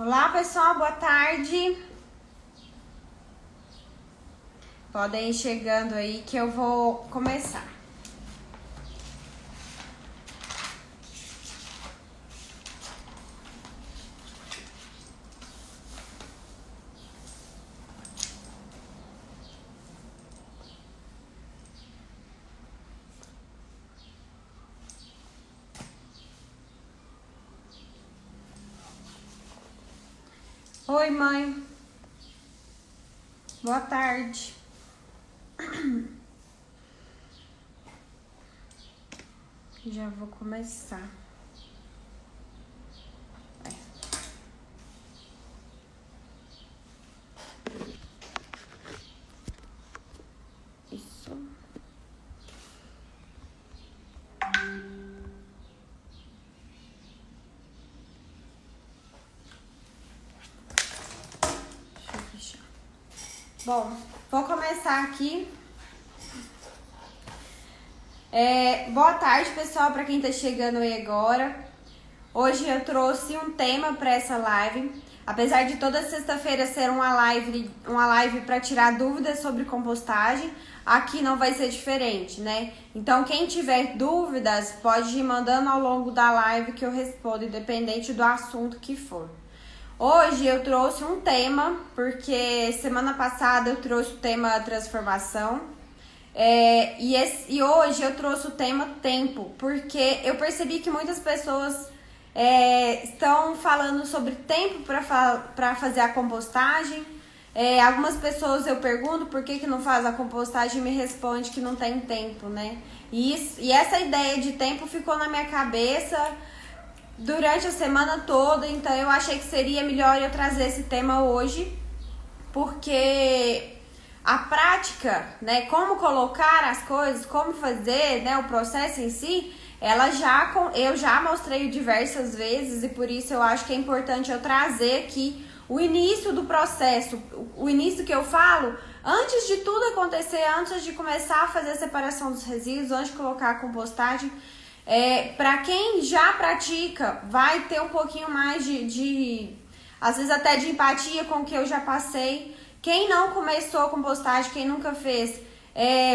Olá pessoal, boa tarde. Podem ir chegando aí que eu vou começar. Oi, mãe. Boa tarde. Já vou começar. Isso. Deixa eu fechar. Bom, vou começar aqui. Boa tarde, pessoal, para quem tá chegando aí agora. Hoje eu trouxe um tema para essa live. Apesar de toda sexta-feira ser uma live para tirar dúvidas sobre compostagem, aqui não vai ser diferente, né? Então, quem tiver dúvidas, pode ir mandando ao longo da live que eu respondo, independente do assunto que for. Hoje eu trouxe um tema, porque semana passada eu trouxe o tema transformação. E hoje eu trouxe o tema tempo, porque eu percebi que muitas pessoas estão falando sobre tempo para fazer a compostagem. Algumas pessoas eu pergunto por que não faz a compostagem e me responde que não tem tempo, né? E essa ideia de tempo ficou na minha cabeça durante a semana toda, então eu achei que seria melhor eu trazer esse tema hoje, porque a prática, né, como colocar as coisas, como fazer, né, o processo em si, eu já mostrei diversas vezes, e por isso eu acho que é importante eu trazer aqui o início do processo, o início que eu falo, antes de tudo acontecer, antes de começar a fazer a separação dos resíduos, antes de colocar a compostagem. Para quem já pratica, vai ter um pouquinho mais às vezes até de empatia com o que eu já passei. Quem não começou a compostagem, quem nunca fez,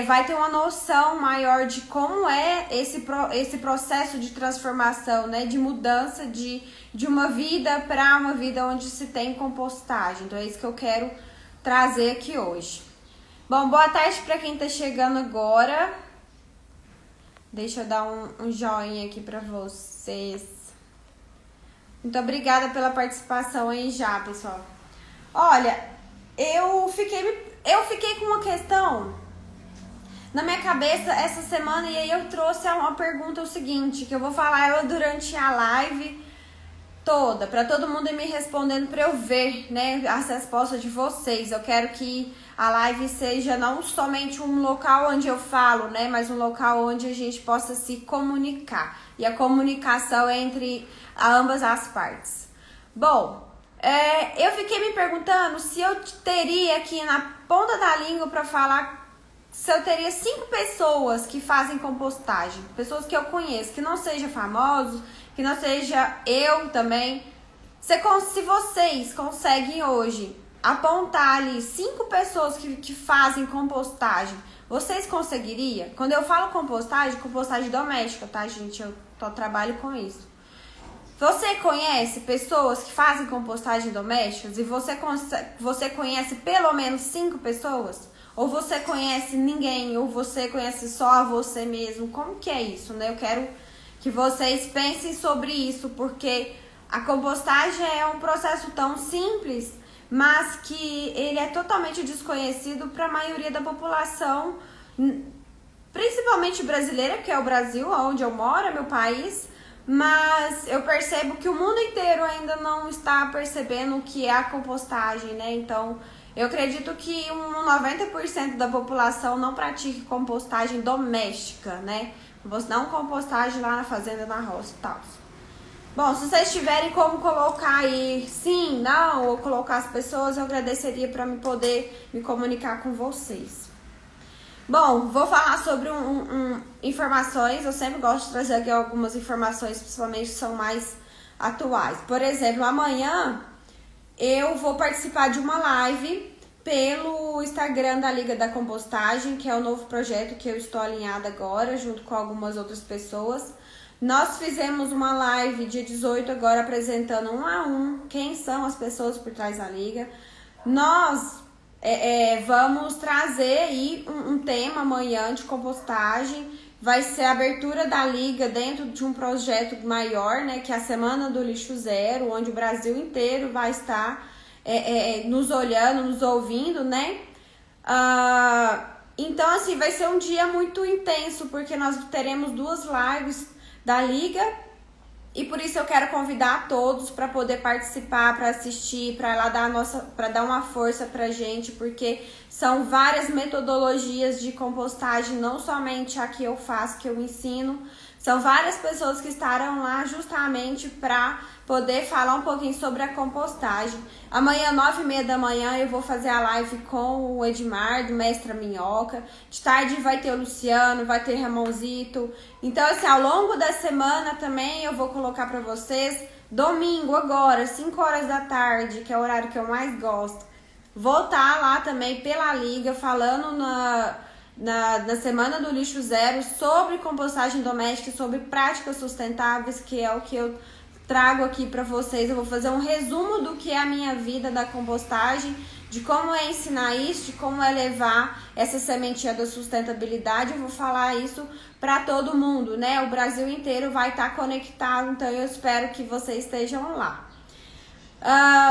vai ter uma noção maior de como é esse processo de transformação, né? De mudança de uma vida para uma vida onde se tem compostagem. Então é isso que eu quero trazer aqui hoje. Bom, boa tarde para quem está chegando agora. Deixa eu dar um joinha aqui para vocês. Muito obrigada pela participação aí já, pessoal. Olha, eu fiquei com uma questão na minha cabeça essa semana, e aí eu trouxe uma pergunta, o seguinte, que eu vou falar ela durante a live toda, para todo mundo ir me respondendo, para eu ver, né, as respostas de vocês. Eu quero que a live seja não somente um local onde eu falo, né, mas um local onde a gente possa se comunicar, e a comunicação entre ambas as partes. Bom, eu fiquei me perguntando se eu teria aqui na ponta da língua para falar, se eu teria 5 pessoas que fazem compostagem, pessoas que eu conheço, que não seja famosos, que não seja eu também. Se vocês conseguem hoje apontar ali 5 pessoas que fazem compostagem, vocês conseguiriam? Quando eu falo compostagem doméstica, tá, gente? Eu trabalho com isso. Você conhece pessoas que fazem compostagem doméstica e você conhece pelo menos 5 pessoas? Ou você conhece ninguém? Ou você conhece só você mesmo? Como que é isso, né? Eu quero que vocês pensem sobre isso, porque a compostagem é um processo tão simples, mas que ele é totalmente desconhecido para a maioria da população, principalmente brasileira, que é o Brasil, onde eu moro, é meu país. Mas eu percebo que o mundo inteiro ainda não está percebendo o que é a compostagem, né? Então, eu acredito que 90% da população não pratique compostagem doméstica, né? Não compostagem lá na fazenda, na roça e tal. Bom, se vocês tiverem como colocar aí sim, não, ou colocar as pessoas, eu agradeceria para me poder me comunicar com vocês. Bom, vou falar sobre informações. Eu sempre gosto de trazer aqui algumas informações, principalmente que são mais atuais. Por exemplo, amanhã eu vou participar de uma live pelo Instagram da Liga da Compostagem, que é o novo projeto que eu estou alinhada agora, junto com algumas outras pessoas. Nós fizemos uma live dia 18 agora, apresentando um a um quem são as pessoas por trás da Liga. Nós vamos trazer aí um tema amanhã de compostagem. Vai ser a abertura da Liga dentro de um projeto maior, né, que é a Semana do Lixo Zero, onde o Brasil inteiro vai estar nos olhando, nos ouvindo, né? Então, assim, vai ser um dia muito intenso, porque nós teremos 2 lives da Liga, e por isso eu quero convidar a todos para poder participar, para assistir, para lá para dar uma força pra gente, porque são várias metodologias de compostagem, não somente a que eu faço, que eu ensino, são várias pessoas que estarão lá justamente para poder falar um pouquinho sobre a compostagem. Amanhã, 9h30 da manhã, eu vou fazer a live com o Edmar, do Mestra Minhoca. De tarde vai ter o Luciano, vai ter Ramonzito. Então, assim, ao longo da semana também eu vou colocar para vocês. Domingo agora, 5 horas da tarde, que é o horário que eu mais gosto. Vou estar lá também pela Liga, falando na Semana do Lixo Zero sobre compostagem doméstica, sobre práticas sustentáveis, que é o que eu trago aqui para vocês. Eu vou fazer um resumo do que é a minha vida da compostagem, de como é ensinar isso, de como é levar essa sementinha da sustentabilidade. Eu vou falar isso para todo mundo, né? O Brasil inteiro vai estar conectado, então eu espero que vocês estejam lá.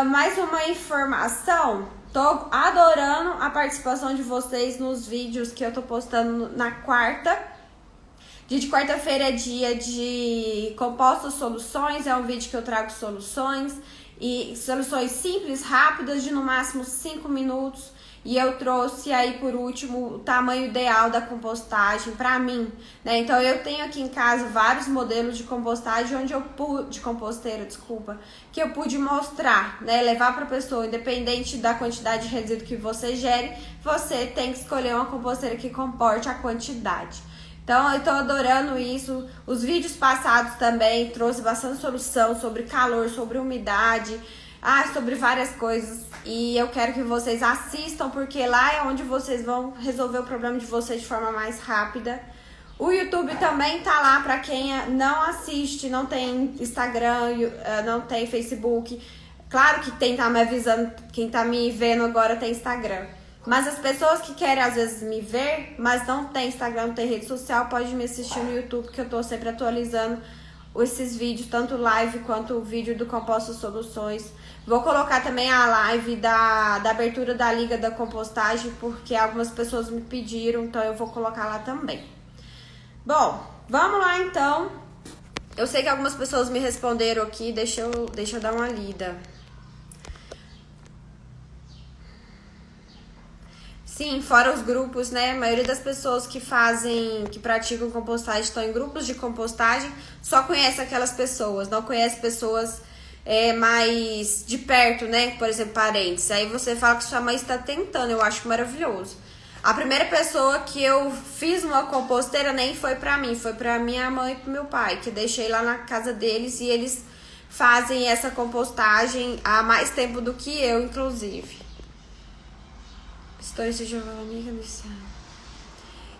Mais uma informação, tô adorando a participação de vocês nos vídeos que eu tô postando na quarta. Dia de quarta-feira é dia de compostos soluções, é um vídeo que eu trago soluções, e soluções simples, rápidas, de no máximo 5 minutos. E eu trouxe aí por último o tamanho ideal da compostagem para mim, né? Então eu tenho aqui em casa vários modelos de compostagem onde eu pude, de composteira, desculpa, que eu pude mostrar, né? Levar para a pessoa, independente da quantidade de resíduo que você gere, você tem que escolher uma composteira que comporte a quantidade. Então eu tô adorando isso. Os vídeos passados também trouxe bastante solução sobre calor, sobre umidade, sobre várias coisas. E eu quero que vocês assistam, porque lá é onde vocês vão resolver o problema de vocês de forma mais rápida. O YouTube também tá lá para quem não assiste, não tem Instagram, não tem Facebook. Claro que quem tá me avisando, quem tá me vendo agora tem Instagram. Mas as pessoas que querem às vezes me ver, mas não tem Instagram, não tem rede social, pode me assistir no YouTube, que eu tô sempre atualizando esses vídeos, tanto live quanto o vídeo do Composto Soluções. Vou colocar também a live da abertura da Liga da Compostagem, porque algumas pessoas me pediram, então eu vou colocar lá também. Bom, vamos lá então. Eu sei que algumas pessoas me responderam aqui, deixa eu dar uma lida. Sim, fora os grupos, né? A maioria das pessoas que praticam compostagem estão em grupos de compostagem, só conhece aquelas pessoas, não conhece pessoas mais de perto, né? Por exemplo, parentes. Aí você fala que sua mãe está tentando, eu acho maravilhoso. A primeira pessoa que eu fiz uma composteira nem foi pra mim, foi pra minha mãe e pro meu pai, que deixei lá na casa deles, e eles fazem essa compostagem há mais tempo do que eu, inclusive.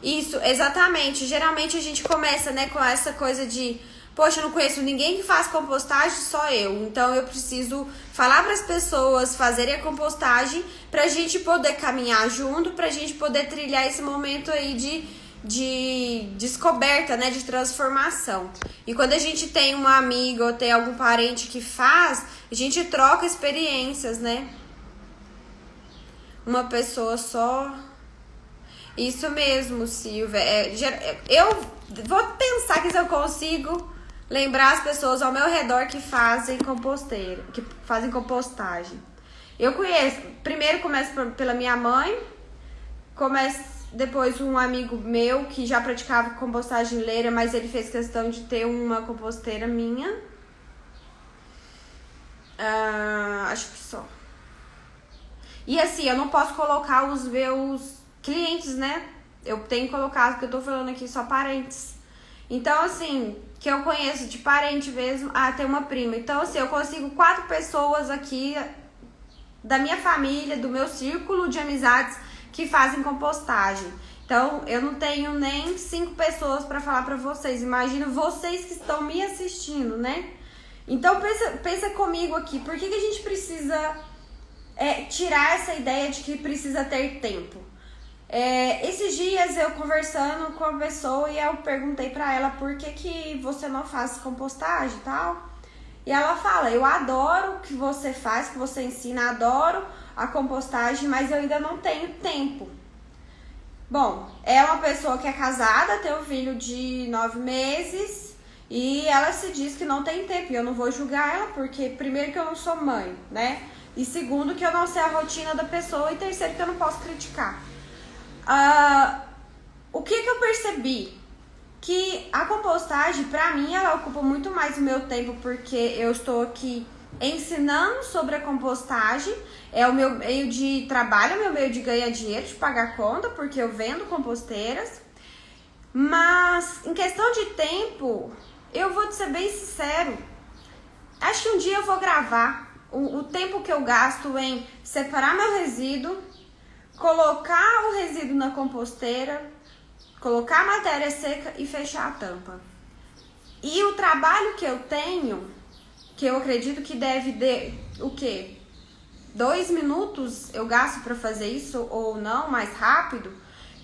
Isso, exatamente. Geralmente a gente começa, né, com essa coisa de, poxa, eu não conheço ninguém que faz compostagem, só eu. Então eu preciso falar para as pessoas fazerem a compostagem pra gente poder caminhar junto, pra gente poder trilhar esse momento aí de descoberta, né, de transformação. E quando a gente tem uma amiga ou tem algum parente que faz, a gente troca experiências, né? Uma pessoa só. Isso mesmo, Silvia. Eu vou pensar que se eu consigo lembrar as pessoas ao meu redor que fazem composteira, que fazem compostagem. Eu conheço. Primeiro começo pela minha mãe, depois um amigo meu que já praticava compostagem leira, mas ele fez questão de ter uma composteira minha. Acho que só. E assim, eu não posso colocar os meus clientes, né? Eu tenho que colocar, porque eu tô falando aqui só parentes. Então, assim, que eu conheço de parente mesmo. Tem uma prima. Então, assim, eu consigo 4 pessoas aqui da minha família, do meu círculo de amizades que fazem compostagem. Então, eu não tenho nem 5 pessoas para falar para vocês. Imagina vocês que estão me assistindo, né? Então, pensa comigo aqui. Por que a gente precisa tirar essa ideia de que precisa ter tempo? Esses dias eu conversando com uma pessoa e eu perguntei para ela por que você não faz compostagem e tal. E ela fala, eu adoro o que você faz, que você ensina, adoro a compostagem, mas eu ainda não tenho tempo. Bom, é uma pessoa que é casada, tem um filho de 9 meses e ela se diz que não tem tempo. E eu não vou julgar ela, porque primeiro que eu não sou mãe, né? E segundo que eu não sei a rotina da pessoa e terceiro que eu não posso criticar. O que eu percebi? Que a compostagem, pra mim, ela ocupa muito mais o meu tempo, porque eu estou aqui ensinando sobre a compostagem, é o meu meio de trabalho, é o meu meio de ganhar dinheiro, de pagar conta, porque eu vendo composteiras. Mas, em questão de tempo, eu vou te ser bem sincero, acho que um dia eu vou gravar o tempo que eu gasto em separar meu resíduo, colocar o resíduo na composteira, colocar a matéria seca e fechar a tampa. E o trabalho que eu tenho, que eu acredito que deve o quê? 2 minutos eu gasto para fazer isso ou não, mais rápido.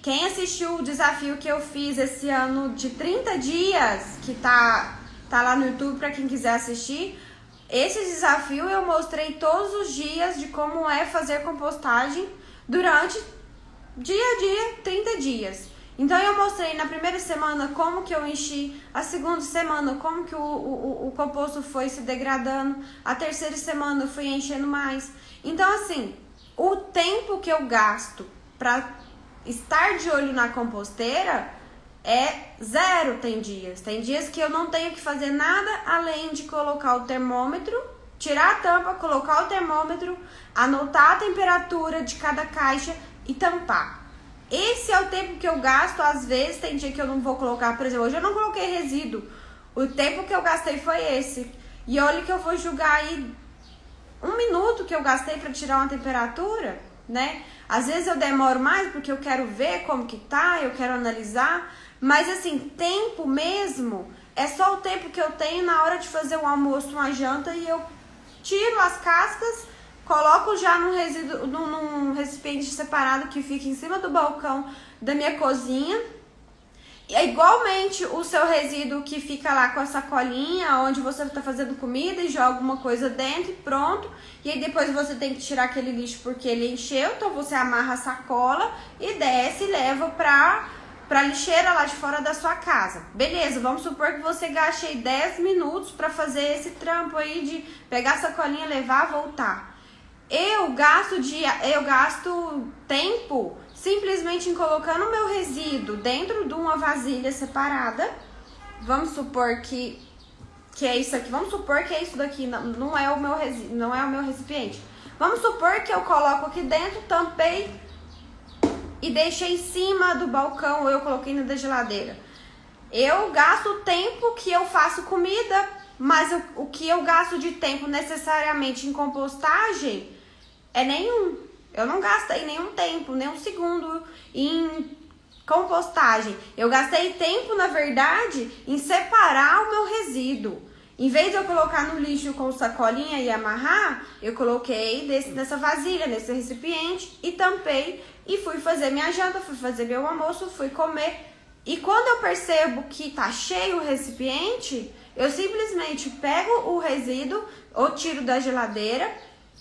Quem assistiu o desafio que eu fiz esse ano de 30 dias, que tá lá no YouTube para quem quiser assistir, esse desafio eu mostrei todos os dias de como é fazer compostagem durante dia a dia, 30 dias. Então eu mostrei na primeira semana como que eu enchi, a segunda semana como que o composto foi se degradando, a terceira semana eu fui enchendo mais. Então assim, o tempo que eu gasto para estar de olho na composteira é 0. Tem dias que eu não tenho que fazer nada além de colocar o termômetro, tirar a tampa, colocar o termômetro, anotar a temperatura de cada caixa e tampar. Esse é o tempo que eu gasto. Às vezes tem dia que eu não vou colocar, por exemplo, hoje eu não coloquei resíduo. O tempo que eu gastei foi esse. E olha que eu vou julgar aí 1 minuto que eu gastei para tirar uma temperatura, né? Às vezes eu demoro mais porque eu quero ver como que tá, eu quero analisar. Mas assim, tempo mesmo é só o tempo que eu tenho na hora de fazer um almoço, uma janta, e eu tiro as cascas, coloco já num recipiente separado que fica em cima do balcão da minha cozinha. E é igualmente o seu resíduo que fica lá com a sacolinha, onde você está fazendo comida e joga uma coisa dentro e pronto. E aí depois você tem que tirar aquele lixo porque ele encheu, então você amarra a sacola e desce e leva pra lixeira lá de fora da sua casa. Beleza, vamos supor que você gaste aí 10 minutos para fazer esse trampo aí de pegar a sacolinha, levar, voltar. Eu gasto tempo simplesmente em colocando o meu resíduo dentro de uma vasilha separada. Vamos supor que é isso aqui. Vamos supor que é isso daqui, não é o meu resíduo, não é o meu recipiente. Vamos supor que eu coloco aqui dentro, tampei e deixei em cima do balcão, ou eu coloquei na geladeira. Eu gasto o tempo que eu faço comida, mas o que eu gasto de tempo necessariamente em compostagem é nenhum. Eu não gastei nenhum tempo, nem um segundo em compostagem. Eu gastei tempo, na verdade, em separar o meu resíduo. Em vez de eu colocar no lixo com sacolinha e amarrar, eu coloquei nessa vasilha, nesse recipiente e tampei e fui fazer minha janta, fui fazer meu almoço, fui comer. E quando eu percebo que tá cheio o recipiente, eu simplesmente pego o resíduo ou tiro da geladeira,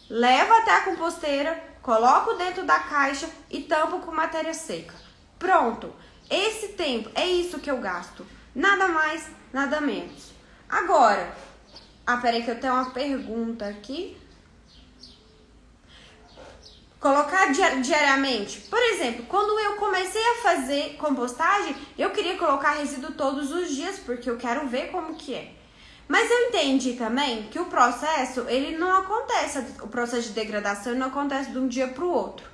levo até a composteira, coloco dentro da caixa e tampo com matéria seca. Pronto. Esse tempo, é isso que eu gasto. Nada mais, nada menos. Agora, peraí que eu tenho uma pergunta aqui. Colocar diariamente. Por exemplo, quando eu comecei a fazer compostagem, eu queria colocar resíduo todos os dias, porque eu quero ver como que é. Mas eu entendi também que o processo, ele não acontece, o processo de degradação não acontece de um dia para o outro.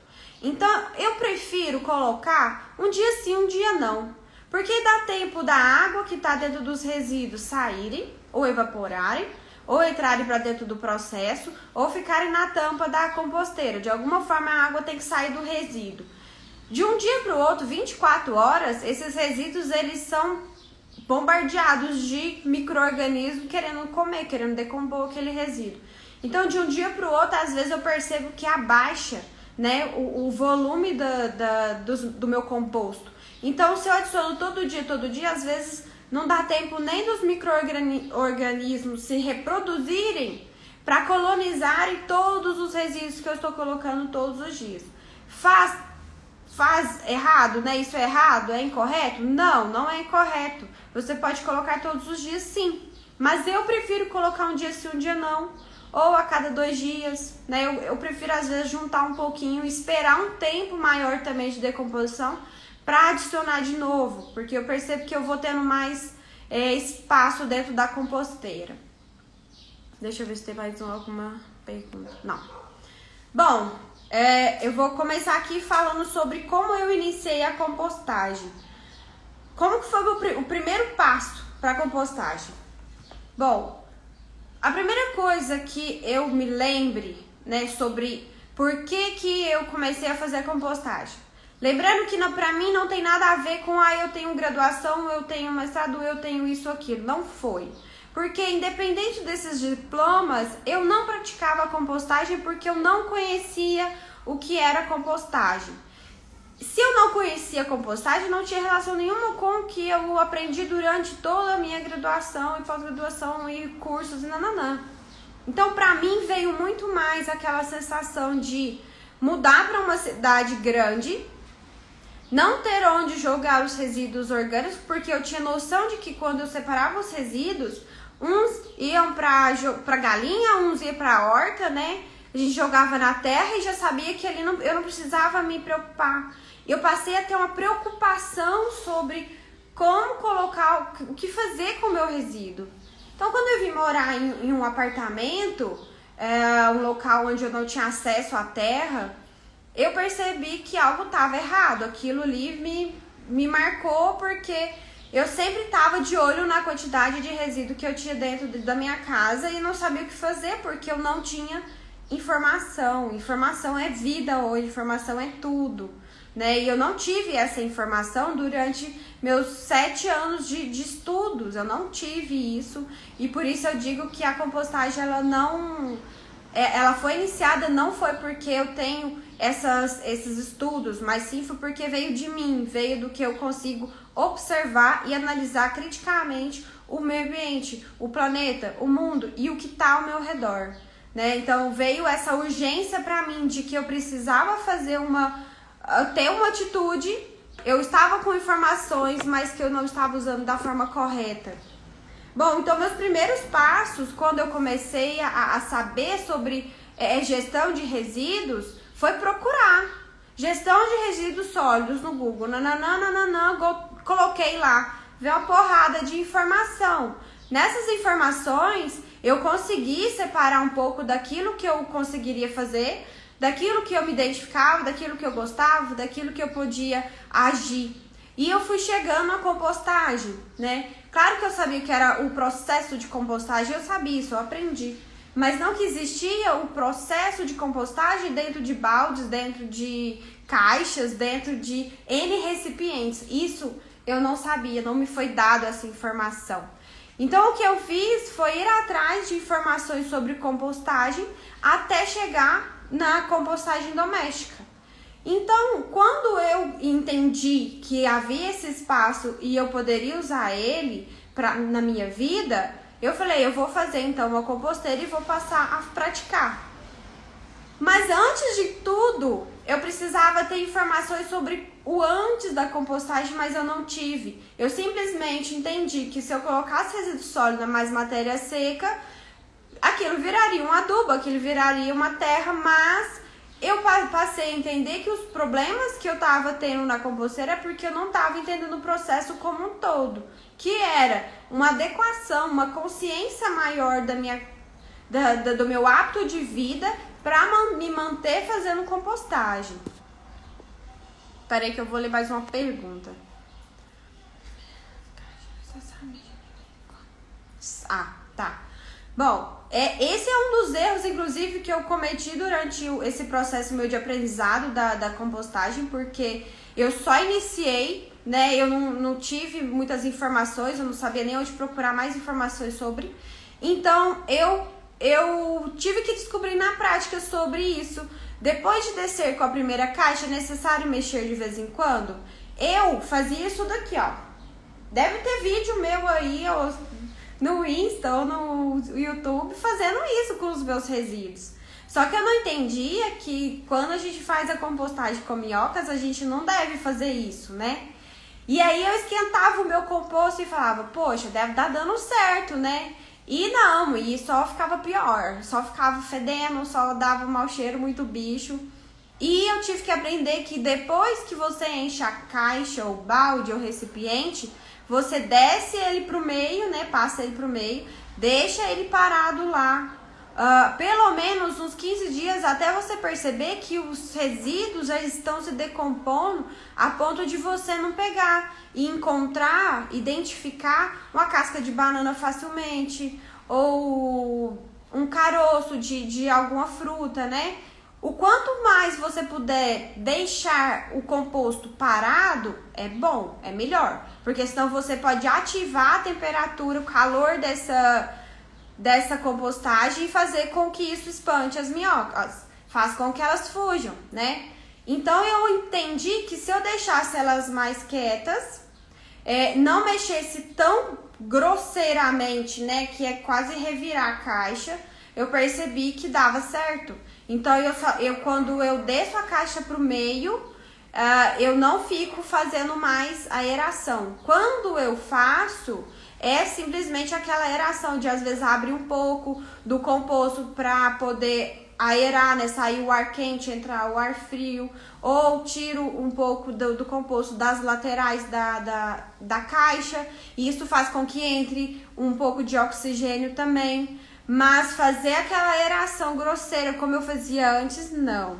Então, eu prefiro colocar um dia sim, um dia não. Porque dá tempo da água que está dentro dos resíduos saírem ou evaporarem. ou entrarem para dentro do processo ou ficarem na tampa da composteira. De alguma forma a água tem que sair do resíduo. De um dia para o outro, 24 horas, esses resíduos eles são bombardeados de micro-organismos querendo comer, querendo decompor aquele resíduo. Então, de um dia para o outro, às vezes eu percebo que abaixa, né, o volume do meu composto. Então, se eu adiciono todo dia, às vezes não dá tempo nem dos micro-organismos se reproduzirem para colonizarem todos os resíduos que eu estou colocando todos os dias. Faz errado, né? Isso é errado? É incorreto? Não, não é incorreto. Você pode colocar todos os dias, sim. Mas eu prefiro colocar um dia sim, um dia não. Ou a cada 2 dias, né? Eu prefiro, às vezes, juntar um pouquinho, esperar um tempo maior também de decomposição para adicionar de novo. Porque eu percebo que eu vou tendo mais espaço dentro da composteira. Deixa eu ver se tem mais alguma pergunta. Não. Bom, eu vou começar aqui falando sobre como eu iniciei a compostagem. Como que foi o primeiro passo para a compostagem? Bom, a primeira coisa que eu me lembre, né, sobre por que eu comecei a fazer a compostagem. Lembrando que para mim não tem nada a ver com eu tenho graduação, eu tenho mestrado, eu tenho isso, aquilo. Não foi. Porque independente desses diplomas, eu não praticava a compostagem porque eu não conhecia o que era compostagem. Se eu não conhecia a compostagem, não tinha relação nenhuma com o que eu aprendi durante toda a minha graduação e pós-graduação e cursos e nananã. Então, para mim, veio muito mais aquela sensação de mudar para uma cidade grande, não ter onde jogar os resíduos orgânicos, porque eu tinha noção de que quando eu separava os resíduos, uns iam para galinha, uns iam para horta, né? A gente jogava na terra e já sabia que ali eu não precisava me preocupar. Eu passei a ter uma preocupação sobre como colocar, o que fazer com o meu resíduo. Então, quando eu vim morar em um apartamento, um local onde eu não tinha acesso à terra, eu percebi que algo estava errado. Aquilo ali me marcou porque eu sempre estava de olho na quantidade de resíduo que eu tinha dentro da minha casa e não sabia o que fazer porque eu não tinha informação. Informação é vida hoje, informação é tudo, né? E eu não tive essa informação durante meus 7 anos de estudos, eu não tive isso e por isso eu digo que a compostagem ela foi iniciada não foi porque eu tenho esses estudos, mas sim foi porque veio de mim, veio do que eu consigo observar e analisar criticamente o meio ambiente, o planeta, o mundo e o que está ao meu redor, né? Então veio essa urgência para mim de que eu precisava ter uma atitude. Eu estava com informações, mas que eu não estava usando da forma correta. Bom, então meus primeiros passos, quando eu comecei a saber sobre gestão de resíduos, foi procurar gestão de resíduos sólidos no Google. Coloquei lá, veio uma porrada de informação. Nessas informações, eu consegui separar um pouco daquilo que eu conseguiria fazer, daquilo que eu me identificava, daquilo que eu gostava, daquilo que eu podia agir. E eu fui chegando à compostagem, né? Claro que eu sabia que era o processo de compostagem, eu sabia isso, eu aprendi. Mas não que existia o processo de compostagem dentro de baldes, dentro de caixas, dentro de N recipientes. Isso eu não sabia, não me foi dado essa informação. Então o que eu fiz foi ir atrás de informações sobre compostagem até chegar na compostagem doméstica. Então, quando eu entendi que havia esse espaço e eu poderia usar ele na minha vida, eu falei, eu vou fazer então uma composteira e vou passar a praticar. Mas antes de tudo, eu precisava ter informações sobre o antes da compostagem, mas eu não tive. Eu simplesmente entendi que se eu colocasse resíduo sólido mais matéria seca, aquilo viraria um adubo, aquilo viraria uma terra, mas eu passei a entender que os problemas que eu estava tendo na composteira é porque eu não estava entendendo o processo como um todo, que era uma adequação, uma consciência maior do meu hábito de vida para me manter fazendo compostagem. Peraí que eu vou ler mais uma pergunta. Ah, tá. Bom, esse é um dos erros, inclusive, que eu cometi durante esse processo meu de aprendizado da compostagem, porque eu só iniciei, né? Eu não tive muitas informações, eu não sabia nem onde procurar mais informações sobre. Então, eu tive que descobrir na prática sobre isso. Depois de descer com a primeira caixa, é necessário mexer de vez em quando? Eu fazia isso daqui, ó. Deve ter vídeo meu aí, no Insta ou no YouTube, fazendo isso com os meus resíduos. Só que eu não entendia que quando a gente faz a compostagem com minhocas, a gente não deve fazer isso, né? E aí eu esquentava o meu composto e falava, poxa, deve estar dando certo, né? E não, e só ficava pior, só ficava fedendo, só dava um mau cheiro, muito bicho. E eu tive que aprender que depois que você enche a caixa, ou balde, ou recipiente, você desce ele pro meio, né? Passa ele pro meio, deixa ele parado lá. Pelo menos uns 15 dias até você perceber que os resíduos já estão se decompondo a ponto de você não pegar e encontrar, identificar uma casca de banana facilmente ou um caroço de alguma fruta, né? O quanto mais você puder deixar o composto parado, é bom, é melhor. Porque senão você pode ativar a temperatura, o calor dessa compostagem e fazer com que isso espante as minhocas. Faz com que elas fujam, né? Então eu entendi que se eu deixasse elas mais quietas, não mexesse tão grosseiramente, né? Que é quase revirar a caixa, eu percebi que dava certo. Então, quando eu desço a caixa pro meio, eu não fico fazendo mais a aeração. Quando eu faço, é simplesmente aquela aeração de, às vezes, abre um pouco do composto para poder aerar, né? Sair o ar quente, entrar o ar frio. Ou tiro um pouco do composto das laterais da caixa. E isso faz com que entre um pouco de oxigênio também. Mas fazer aquela aeração grosseira como eu fazia antes, não.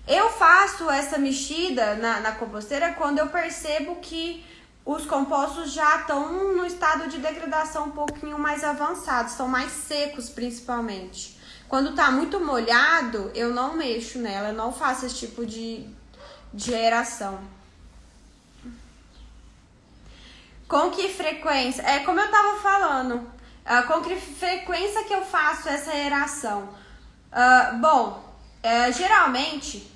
Eu faço essa mexida na composteira quando eu percebo que os compostos já estão no estado de degradação um pouquinho mais avançado, são mais secos principalmente. Quando tá muito molhado, eu não mexo nela, eu não faço esse tipo de aeração. Com que frequência? Como eu tava falando, com que frequência que eu faço essa aeração? Geralmente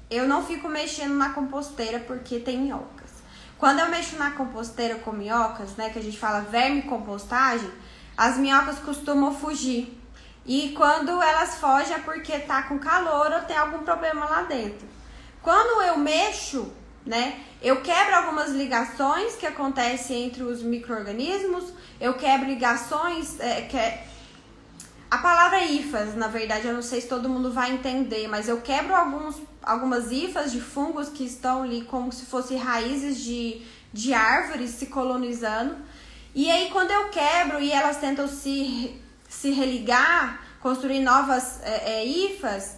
eu não fico mexendo na composteira porque tem minhocas. Quando eu mexo na composteira com minhocas, né, que a gente fala verme compostagem, as minhocas costumam fugir. E quando elas fogem é porque tá com calor ou tem algum problema lá dentro. Quando eu mexo, né, eu quebro algumas ligações que acontecem entre os micro-organismos, eu quebro ligações, a palavra é hifas, na verdade, eu não sei se todo mundo vai entender, mas eu quebro algumas hifas de fungos que estão ali como se fossem raízes de árvores se colonizando. E aí quando eu quebro e elas tentam se religar, construir novas hifas,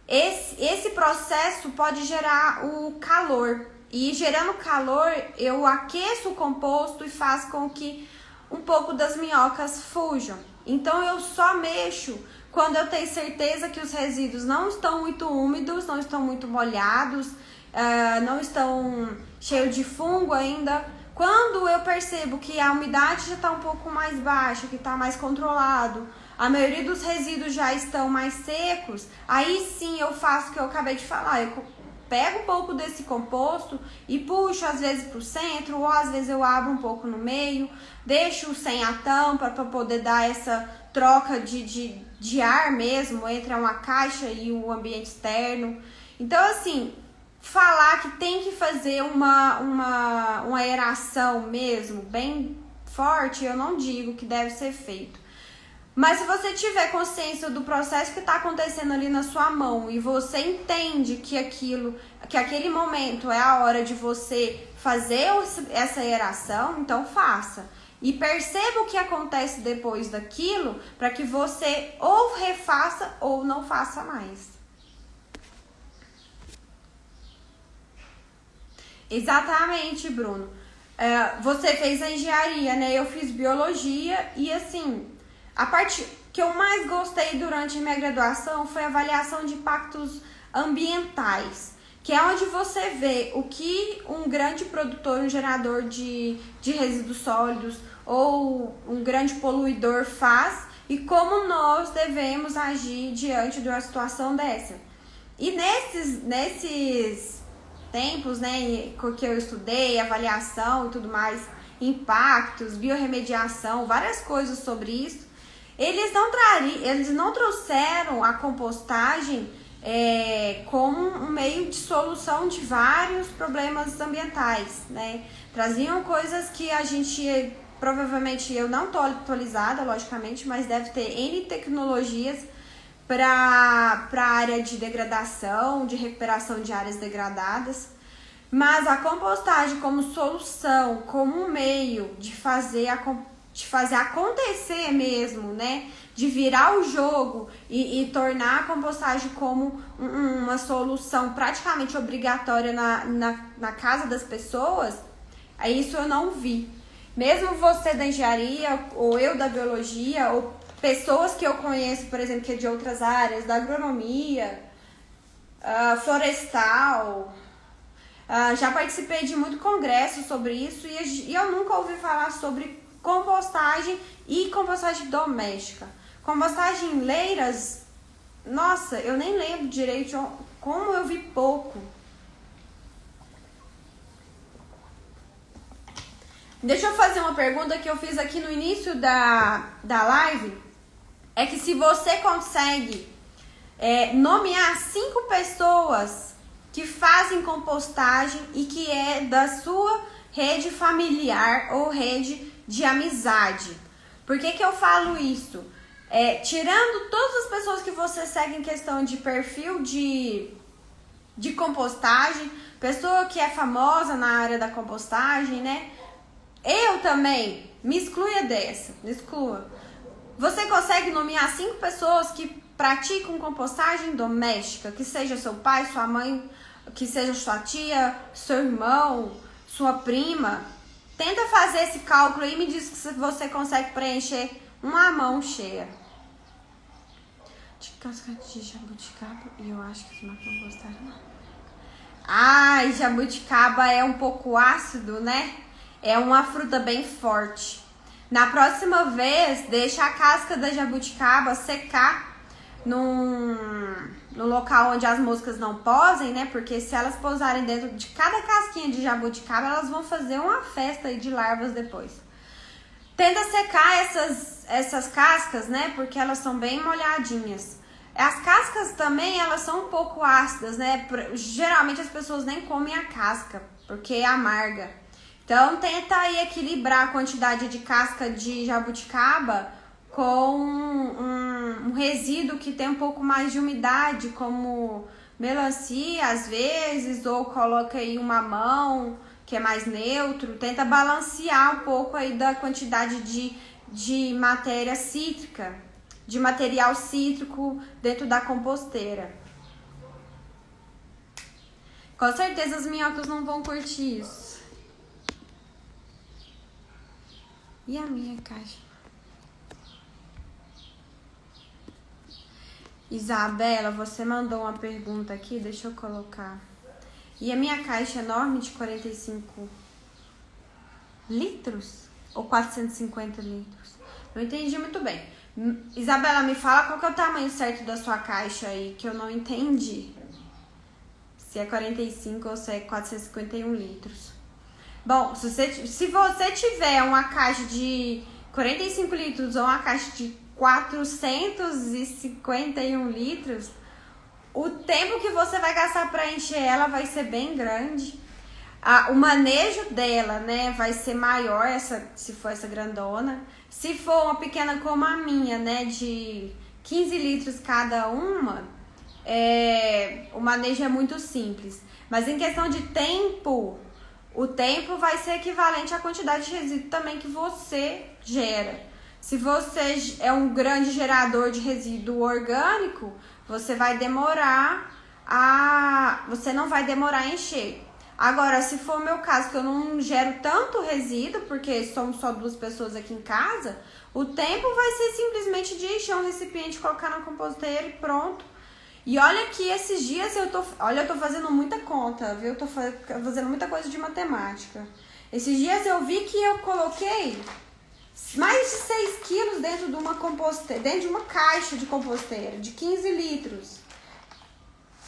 esse processo pode gerar o calor. E gerando calor, eu aqueço o composto e faço com que um pouco das minhocas fujam. Então eu só mexo quando eu tenho certeza que os resíduos não estão muito úmidos, não estão muito molhados, não estão cheios de fungo ainda. Quando eu percebo que a umidade já está um pouco mais baixa, que está mais controlado, a maioria dos resíduos já estão mais secos, aí sim eu faço o que eu acabei de falar. Eu pego um pouco desse composto e puxo às vezes para o centro, ou às vezes eu abro um pouco no meio, deixo sem a tampa para poder dar essa troca de ar mesmo entre uma caixa e o ambiente externo. Então, assim, falar que tem que fazer uma aeração mesmo bem forte, eu não digo que deve ser feito. Mas se você tiver consciência do processo que está acontecendo ali na sua mão e você entende que aquele momento é a hora de você fazer essa aeração, então faça. E perceba o que acontece depois daquilo para que você ou refaça ou não faça mais. Exatamente, Bruno. Você fez a engenharia, né? Eu fiz biologia e assim, A parte que eu mais gostei durante a minha graduação foi a avaliação de impactos ambientais, que é onde você vê o que um grande produtor, um gerador de resíduos sólidos ou um grande poluidor faz e como nós devemos agir diante de uma situação dessa. E nesses tempos, né, que eu estudei, avaliação e tudo mais, impactos, biorremediação, várias coisas sobre isso, eles não trouxeram a compostagem como um meio de solução de vários problemas ambientais, né? Traziam coisas que a gente, provavelmente, eu não estou atualizada, logicamente, mas deve ter N tecnologias para a área de degradação, de recuperação de áreas degradadas. Mas a compostagem como solução, como um meio de fazer acontecer mesmo, né? De virar o jogo e tornar a compostagem como uma solução praticamente obrigatória na casa das pessoas, isso eu não vi. Mesmo você da engenharia, ou eu da biologia, ou pessoas que eu conheço, por exemplo, que é de outras áreas, da agronomia, florestal, já participei de muito congresso sobre isso e eu nunca ouvi falar sobre compostagem e compostagem doméstica. Compostagem em leiras, nossa, eu nem lembro direito como eu vi pouco. Deixa eu fazer uma pergunta que eu fiz aqui no início da live. É que se você consegue nomear 5 pessoas que fazem compostagem e que é da sua rede familiar ou rede de amizade. Por que eu falo isso? Tirando todas as pessoas que você segue em questão de perfil de compostagem, pessoa que é famosa na área da compostagem, né? Eu também, me exclua dessa, me exclua. Você consegue nomear 5 pessoas que praticam compostagem doméstica, que seja seu pai, sua mãe, que seja sua tia, seu irmão, sua prima? Tenta fazer esse cálculo aí e me diz se você consegue preencher uma mão cheia. De casca de jabuticaba, e eu acho que os matos não gostaram não. Ai, jabuticaba é um pouco ácido, né? É uma fruta bem forte. Na próxima vez, deixa a casca da jabuticaba secar no local onde as moscas não posem, né? Porque se elas pousarem dentro de cada casquinha de jabuticaba, elas vão fazer uma festa aí de larvas depois. Tenta secar essas cascas, né? Porque elas são bem molhadinhas. As cascas também, elas são um pouco ácidas, né? Geralmente as pessoas nem comem a casca, porque é amarga. Então, tenta aí equilibrar a quantidade de casca de jabuticaba com um resíduo que tem um pouco mais de umidade, como melancia, às vezes, ou coloca aí um mamão, que é mais neutro. Tenta balancear um pouco aí da quantidade de matéria cítrica, de material cítrico dentro da composteira. Com certeza as minhocas não vão curtir isso. E a minha caixa? Isabela, você mandou uma pergunta aqui, deixa eu colocar. E a minha caixa enorme de 45 litros? Ou 450 litros? Não entendi muito bem. Isabela, me fala qual que é o tamanho certo da sua caixa aí, que eu não entendi. Se é 45 ou se é 451 litros. Bom, se você tiver uma caixa de 45 litros ou uma caixa de 451 litros, o tempo que você vai gastar para encher ela vai ser bem grande. O manejo dela, né, vai ser maior, se for essa grandona. Se for uma pequena como a minha, né, de 15 litros cada uma, o manejo é muito simples. Mas em questão de tempo, o tempo vai ser equivalente à quantidade de resíduo também que você gera. Se você é um grande gerador de resíduo orgânico, você não vai demorar a encher. Agora, se for o meu caso, que eu não gero tanto resíduo, porque somos só 2 pessoas aqui em casa, o tempo vai ser simplesmente de encher um recipiente, colocar na composteira e pronto. E olha que esses dias eu tô fazendo muita conta, viu? Eu tô fazendo muita coisa de matemática. Esses dias eu vi que eu coloquei mais de 6 quilos dentro de uma composteira, dentro de uma caixa de composteira, de 15 litros.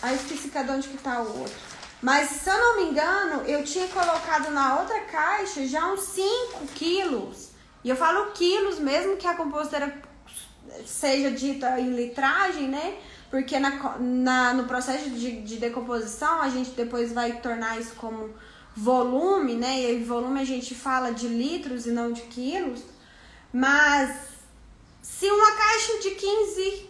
Aí esqueci cada onde que tá o outro. Mas, se eu não me engano, eu tinha colocado na outra caixa já uns 5 quilos. E eu falo quilos, mesmo que a composteira seja dita em litragem, né? Porque no processo de decomposição, a gente depois vai tornar isso como volume, né? E aí, volume a gente fala de litros e não de quilos. Mas, se uma caixa de 15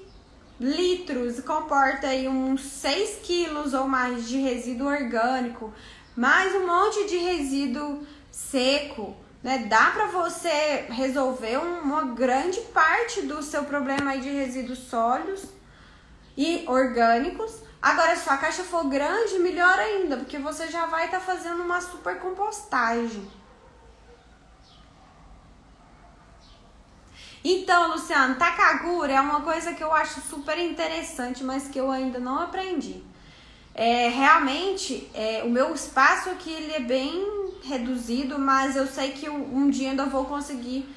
litros comporta aí uns 6 quilos ou mais de resíduo orgânico, mais um monte de resíduo seco, né? Dá para você resolver uma grande parte do seu problema aí de resíduos sólidos e orgânicos. Agora, se a caixa for grande, melhor ainda, porque você já vai estar fazendo uma super compostagem. Então, Luciano, Takagura é uma coisa que eu acho super interessante, mas que eu ainda não aprendi. Realmente, o meu espaço aqui ele é bem reduzido, mas eu sei que um dia ainda vou conseguir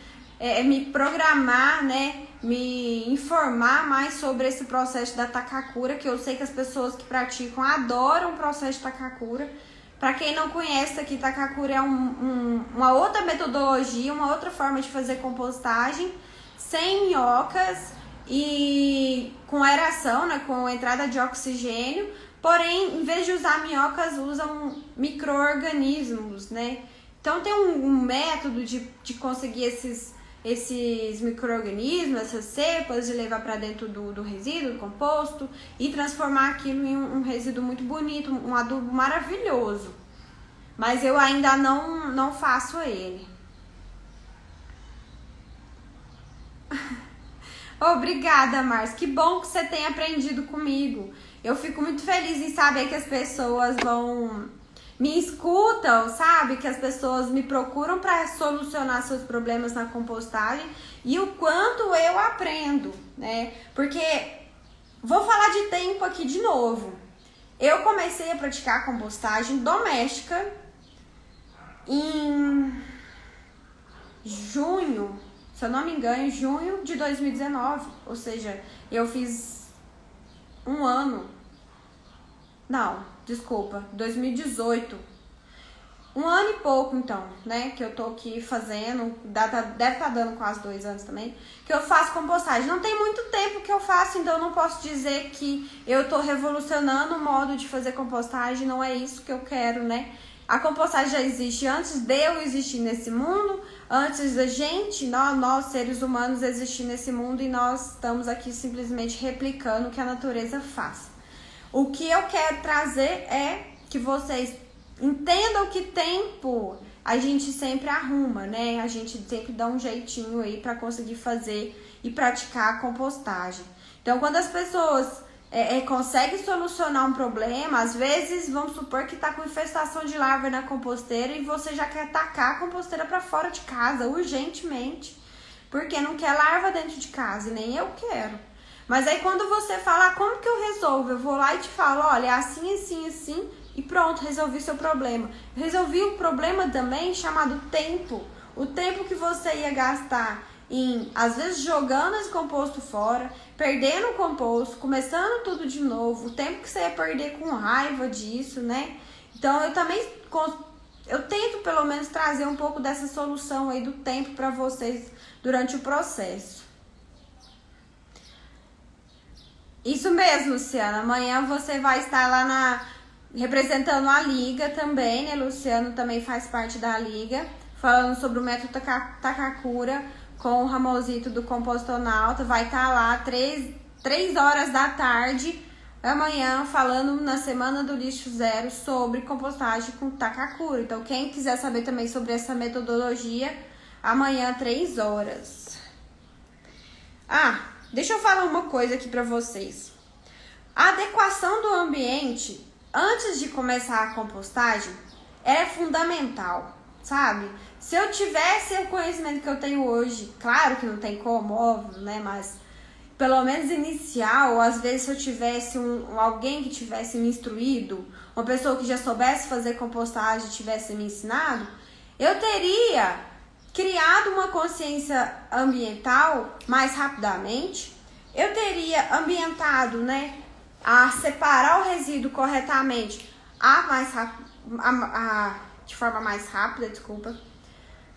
me programar, né? Me informar mais sobre esse processo da Takakura, que eu sei que as pessoas que praticam adoram o processo de Takakura. Para quem não conhece aqui, Takakura é uma outra metodologia, uma outra forma de fazer compostagem, sem minhocas e com aeração, né, com entrada de oxigênio. Porém, em vez de usar minhocas, usam micro-organismos, né? Então tem um método de conseguir esses micro-organismos, essas cepas, de levar para dentro do resíduo, do composto, e transformar aquilo em um resíduo muito bonito, um adubo maravilhoso. Mas eu ainda não faço ele. Obrigada, Márcia. Que bom que você tem aprendido comigo. Eu fico muito feliz em saber que as pessoas me escutam, sabe? Que as pessoas me procuram para solucionar seus problemas na compostagem e o quanto eu aprendo, né? Porque vou falar de tempo aqui de novo. Eu comecei a praticar compostagem doméstica em junho, se eu não me engano, em junho de 2019. Ou seja, eu fiz um ano. Não, desculpa, 2018. Um ano e pouco, então, né, que eu tô aqui fazendo, deve estar dando quase 2 anos também, que eu faço compostagem. Não tem muito tempo que eu faço, então eu não posso dizer que eu tô revolucionando o modo de fazer compostagem, não é isso que eu quero, né. A compostagem já existe antes de eu existir nesse mundo, antes da gente, nós seres humanos, existir nesse mundo, e nós estamos aqui simplesmente replicando o que a natureza faz. O que eu quero trazer é que vocês entendam que tempo a gente sempre arruma, né? A gente sempre dá um jeitinho aí para conseguir fazer e praticar a compostagem. Então, quando as pessoas conseguem solucionar um problema, às vezes, vamos supor que tá com infestação de larva na composteira e você já quer tacar a composteira para fora de casa, urgentemente, porque não quer larva dentro de casa, e nem eu quero. Mas aí quando você fala, como que eu resolvo? Eu vou lá e te falo, olha, é assim, assim, assim, e pronto, resolvi seu problema. Resolvi o problema também chamado tempo. O tempo que você ia gastar às vezes, jogando esse composto fora, perdendo o composto, começando tudo de novo, o tempo que você ia perder com raiva disso, né? Então, eu tento pelo menos trazer um pouco dessa solução aí do tempo para vocês durante o processo. Isso mesmo, Luciana. Amanhã você vai estar lá representando a Liga também, né? Luciano também faz parte da Liga, falando sobre o método Takakura com o Ramosito do Compostonauta. Vai estar lá 3 horas da tarde, amanhã, falando na Semana do Lixo Zero sobre compostagem com Takakura. Então, quem quiser saber também sobre essa metodologia, amanhã, 3 horas. Deixa eu falar uma coisa aqui para vocês. A adequação do ambiente, antes de começar a compostagem, é fundamental, sabe? Se eu tivesse o conhecimento que eu tenho hoje, claro que não tem como, óbvio, né? Mas pelo menos inicial, ou às vezes se eu tivesse alguém que tivesse me instruído, uma pessoa que já soubesse fazer compostagem, tivesse me ensinado, eu teria criado uma consciência ambiental mais rapidamente, eu teria ambientado, né, a separar o resíduo corretamente de forma mais rápida, desculpa.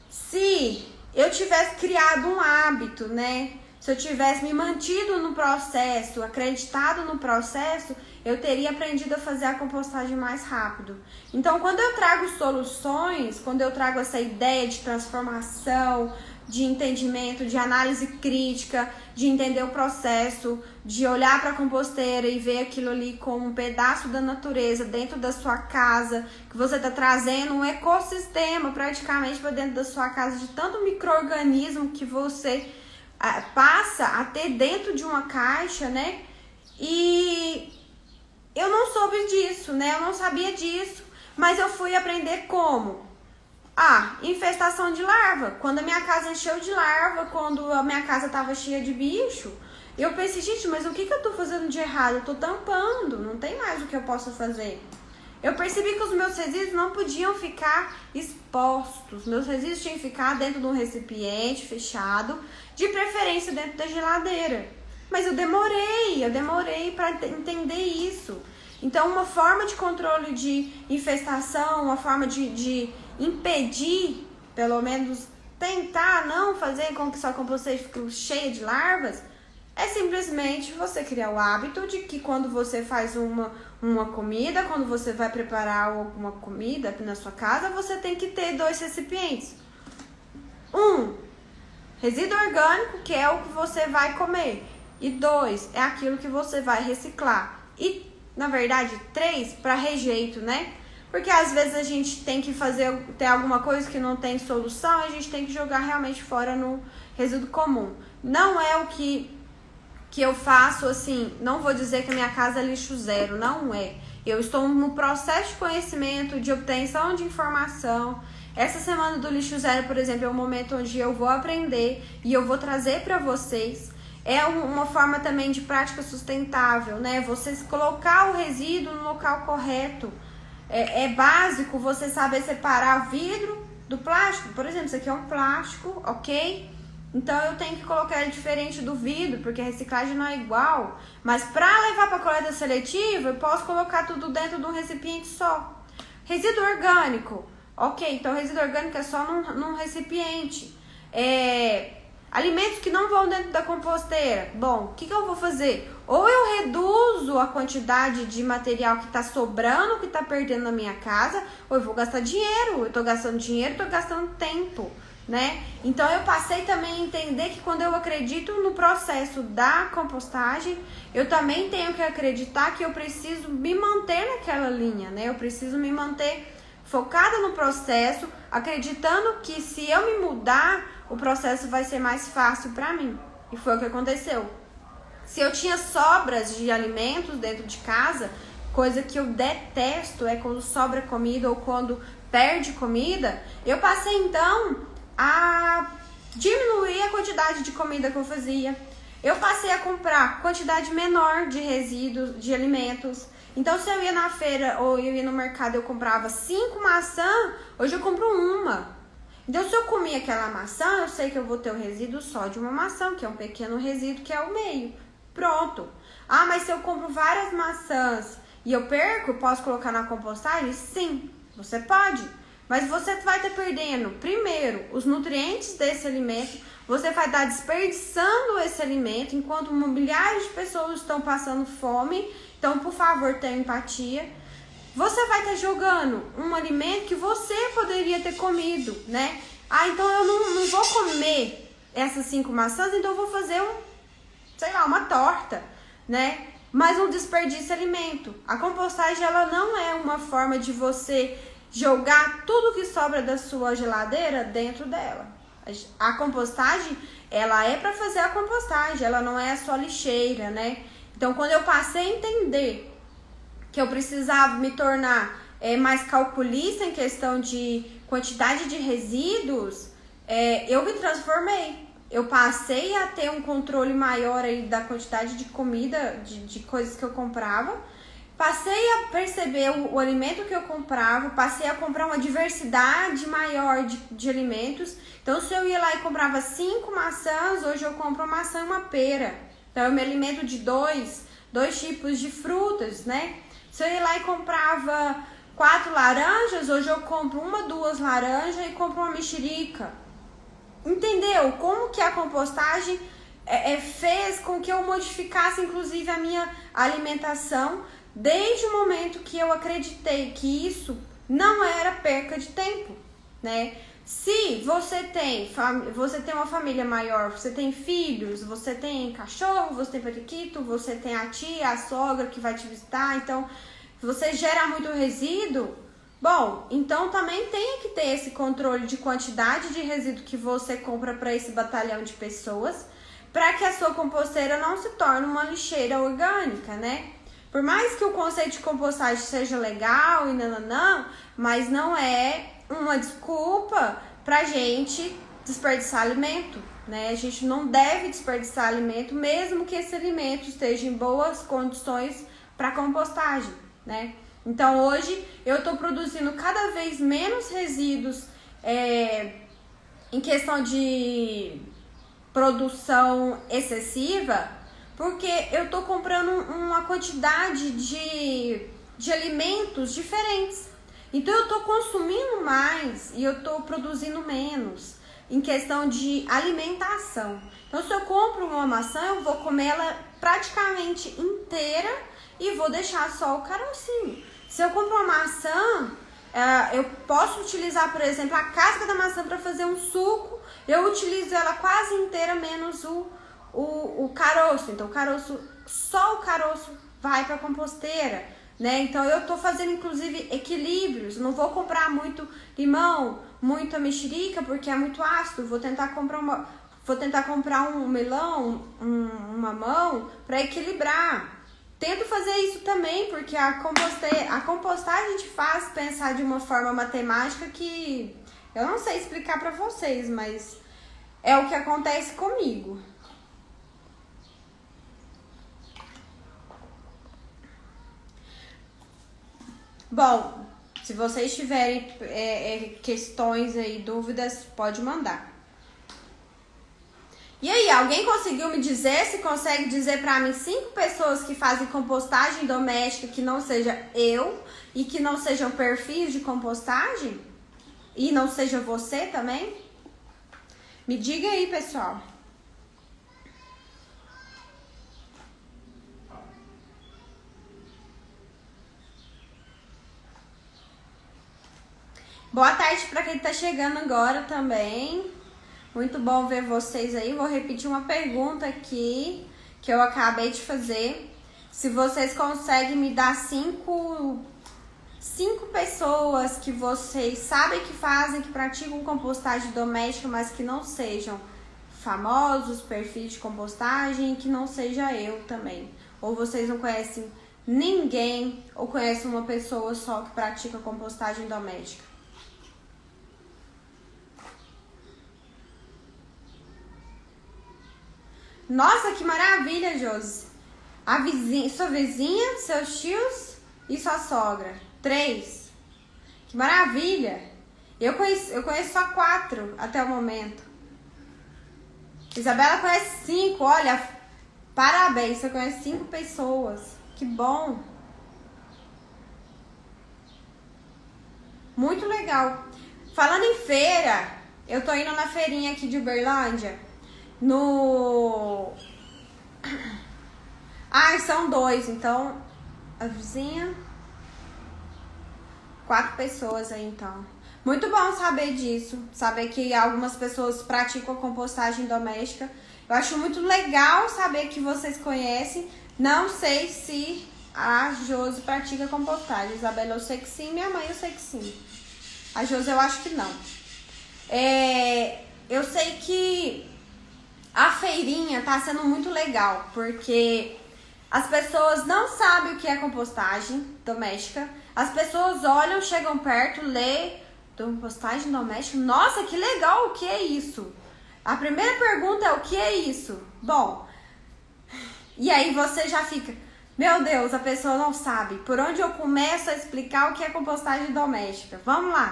Se eu tivesse criado um hábito, né, se eu tivesse me mantido no processo, acreditado no processo, eu teria aprendido a fazer a compostagem mais rápido. Então, quando eu trago soluções, quando eu trago essa ideia de transformação, de entendimento, de análise crítica, de entender o processo, de olhar para a composteira e ver aquilo ali como um pedaço da natureza dentro da sua casa, que você está trazendo um ecossistema praticamente para dentro da sua casa de tanto micro-organismo que você passa a ter dentro de uma caixa, né? E eu não soube disso, né? Eu não sabia disso, mas eu fui aprender como? Infestação de larva. Quando a minha casa encheu de larva, quando a minha casa estava cheia de bicho, eu pensei, gente, mas o que eu tô fazendo de errado? Eu tô tampando, não tem mais o que eu possa fazer. Eu percebi que os meus resíduos não podiam ficar expostos. Meus resíduos tinham que ficar dentro de um recipiente fechado, de preferência dentro da geladeira. Mas eu demorei para entender isso. Então, uma forma de controle de infestação, uma forma de impedir, pelo menos tentar não fazer com que sua compostagem fique cheia de larvas, é simplesmente você criar o hábito de que quando você faz uma comida, quando você vai preparar alguma comida na sua casa, você tem que ter 2 recipientes. Resíduo orgânico, que é o que você vai comer. E 2, é aquilo que você vai reciclar. E, na verdade, 3, para rejeito, né? Porque às vezes a gente tem que ter alguma coisa que não tem solução, a gente tem que jogar realmente fora no resíduo comum. Não é o que eu faço, assim, não vou dizer que a minha casa é lixo zero, não é. Eu estou no processo de conhecimento, de obtenção de informação. Essa semana do lixo zero, por exemplo, é um momento onde eu vou aprender e eu vou trazer para vocês. É uma forma também de prática sustentável, né? Você colocar o resíduo no local correto. É básico você saber separar vidro do plástico. Por exemplo, isso aqui é um plástico, ok? Então eu tenho que colocar ele diferente do vidro, porque a reciclagem não é igual. Mas para levar para a coleta seletiva, eu posso colocar tudo dentro de um recipiente só. Resíduo orgânico, ok? Então resíduo orgânico é só num recipiente. Alimentos que não vão dentro da composteira. Bom, o que eu vou fazer? Ou eu reduzo a quantidade de material que está sobrando, que está perdendo na minha casa, ou eu vou gastar dinheiro. Eu estou gastando dinheiro, estou gastando tempo, né? Então eu passei também a entender que quando eu acredito no processo da compostagem, eu também tenho que acreditar que eu preciso me manter naquela linha, né? Eu preciso me manter focada no processo, acreditando que se eu me mudar, o processo vai ser mais fácil para mim. E foi o que aconteceu. Se eu tinha sobras de alimentos dentro de casa, coisa que eu detesto é quando sobra comida ou quando perde comida, eu passei então a diminuir a quantidade de comida que eu fazia. Eu passei a comprar quantidade menor de resíduos de alimentos. Então, se eu ia na feira ou eu ia no mercado e eu comprava 5 maçãs, hoje eu compro uma. Então, se eu comer aquela maçã, eu sei que eu vou ter o resíduo só de uma maçã, que é um pequeno resíduo, que é o meio. Pronto. Mas se eu compro várias maçãs e eu perco, eu posso colocar na compostagem? Sim, você pode. Mas você vai estar perdendo, primeiro, os nutrientes desse alimento, você vai estar desperdiçando esse alimento, enquanto milhares de pessoas estão passando fome. Então, por favor, tenha empatia. Você vai estar jogando um alimento que você poderia ter comido, né? Então eu não vou comer essas 5 maçãs, então eu vou fazer uma torta, né? Mas não desperdice alimento. A compostagem, ela não é uma forma de você jogar tudo que sobra da sua geladeira dentro dela. A compostagem, ela é para fazer a compostagem, ela não é só lixeira, né? Então, quando eu passei a entender que eu precisava me tornar mais calculista em questão de quantidade de resíduos, eu me transformei. Eu passei a ter um controle maior aí da quantidade de comida, de coisas que eu comprava. Passei a perceber o alimento que eu comprava, passei a comprar uma diversidade maior de alimentos. Então, se eu ia lá e comprava 5 maçãs, hoje eu compro uma maçã e uma pera. Então, eu me alimento de dois tipos de frutas, né? Se eu ia lá e comprava 4 laranjas, hoje eu compro 1, 2 laranjas e compro uma mexerica. Entendeu? Como que a compostagem fez com que eu modificasse, inclusive, a minha alimentação, desde o momento que eu acreditei que isso não era perca de tempo, né? Se você tem uma família maior, você tem filhos, você tem cachorro, você tem periquito, você tem a tia, a sogra que vai te visitar, então você gera muito resíduo, bom, então também tem que ter esse controle de quantidade de resíduo que você compra para esse batalhão de pessoas, para que a sua composteira não se torne uma lixeira orgânica, né? Por mais que o conceito de compostagem seja legal e nananã, mas não é uma desculpa pra gente desperdiçar alimento, né? A gente não deve desperdiçar alimento, mesmo que esse alimento esteja em boas condições para compostagem, né? Então hoje eu tô produzindo cada vez menos resíduos em questão de produção excessiva, porque eu tô comprando uma quantidade de alimentos diferentes. Então eu tô consumindo mais e eu tô produzindo menos em questão de alimentação. Então se eu compro uma maçã, eu vou comer ela praticamente inteira e vou deixar só o carocinho. Se eu compro uma maçã, eu posso utilizar, por exemplo, a casca da maçã para fazer um suco. Eu utilizo ela quase inteira, menos o caroço. Então só o caroço vai para a composteira, né? Então eu tô fazendo inclusive equilíbrios. Não vou comprar muito limão, muita mexerica, porque é muito ácido. Vou tentar comprar um melão, um mamão para equilibrar. Tento fazer isso também, porque a compostagem te faz pensar de uma forma matemática que eu não sei explicar para vocês, mas é o que acontece comigo. Bom, se vocês tiverem questões aí, dúvidas, pode mandar. E aí, alguém conseguiu me dizer, se consegue dizer pra mim 5 pessoas que fazem compostagem doméstica que não seja eu e que não sejam perfis de compostagem? E não seja você também? Me diga aí, pessoal. Boa tarde para quem tá chegando agora também. Muito bom ver vocês aí. Vou repetir uma pergunta aqui que eu acabei de fazer. Se vocês conseguem me dar 5 pessoas que vocês sabem que fazem, que praticam compostagem doméstica, mas que não sejam famosos, perfis de compostagem, que não seja eu também. Ou vocês não conhecem ninguém, ou conhecem uma pessoa só que pratica compostagem doméstica. Nossa, que maravilha, Josi. A vizinha, sua vizinha, seus tios e sua sogra. 3. Que maravilha. Eu conheço só 4 até o momento. Isabela conhece 5. Olha, parabéns, você conhece 5 pessoas. Que bom. Muito legal. Falando em feira, eu tô indo na feirinha aqui de Uberlândia. São 2, então a vizinha, 4 pessoas aí, então. Muito bom saber disso, saber que algumas pessoas praticam a compostagem doméstica. Eu acho muito legal saber que vocês conhecem. Não sei se a Josi pratica compostagem. Isabela, eu sei que sim, minha mãe eu sei que sim. A Josi eu acho que não. Eu sei que a feirinha tá sendo muito legal, porque as pessoas não sabem o que é compostagem doméstica. As pessoas olham, chegam perto, lê compostagem doméstica. Nossa, que legal, o que é isso? A primeira pergunta é: o que é isso? Bom, e aí você já fica, meu Deus, a pessoa não sabe. Por onde eu começo a explicar o que é compostagem doméstica? Vamos lá.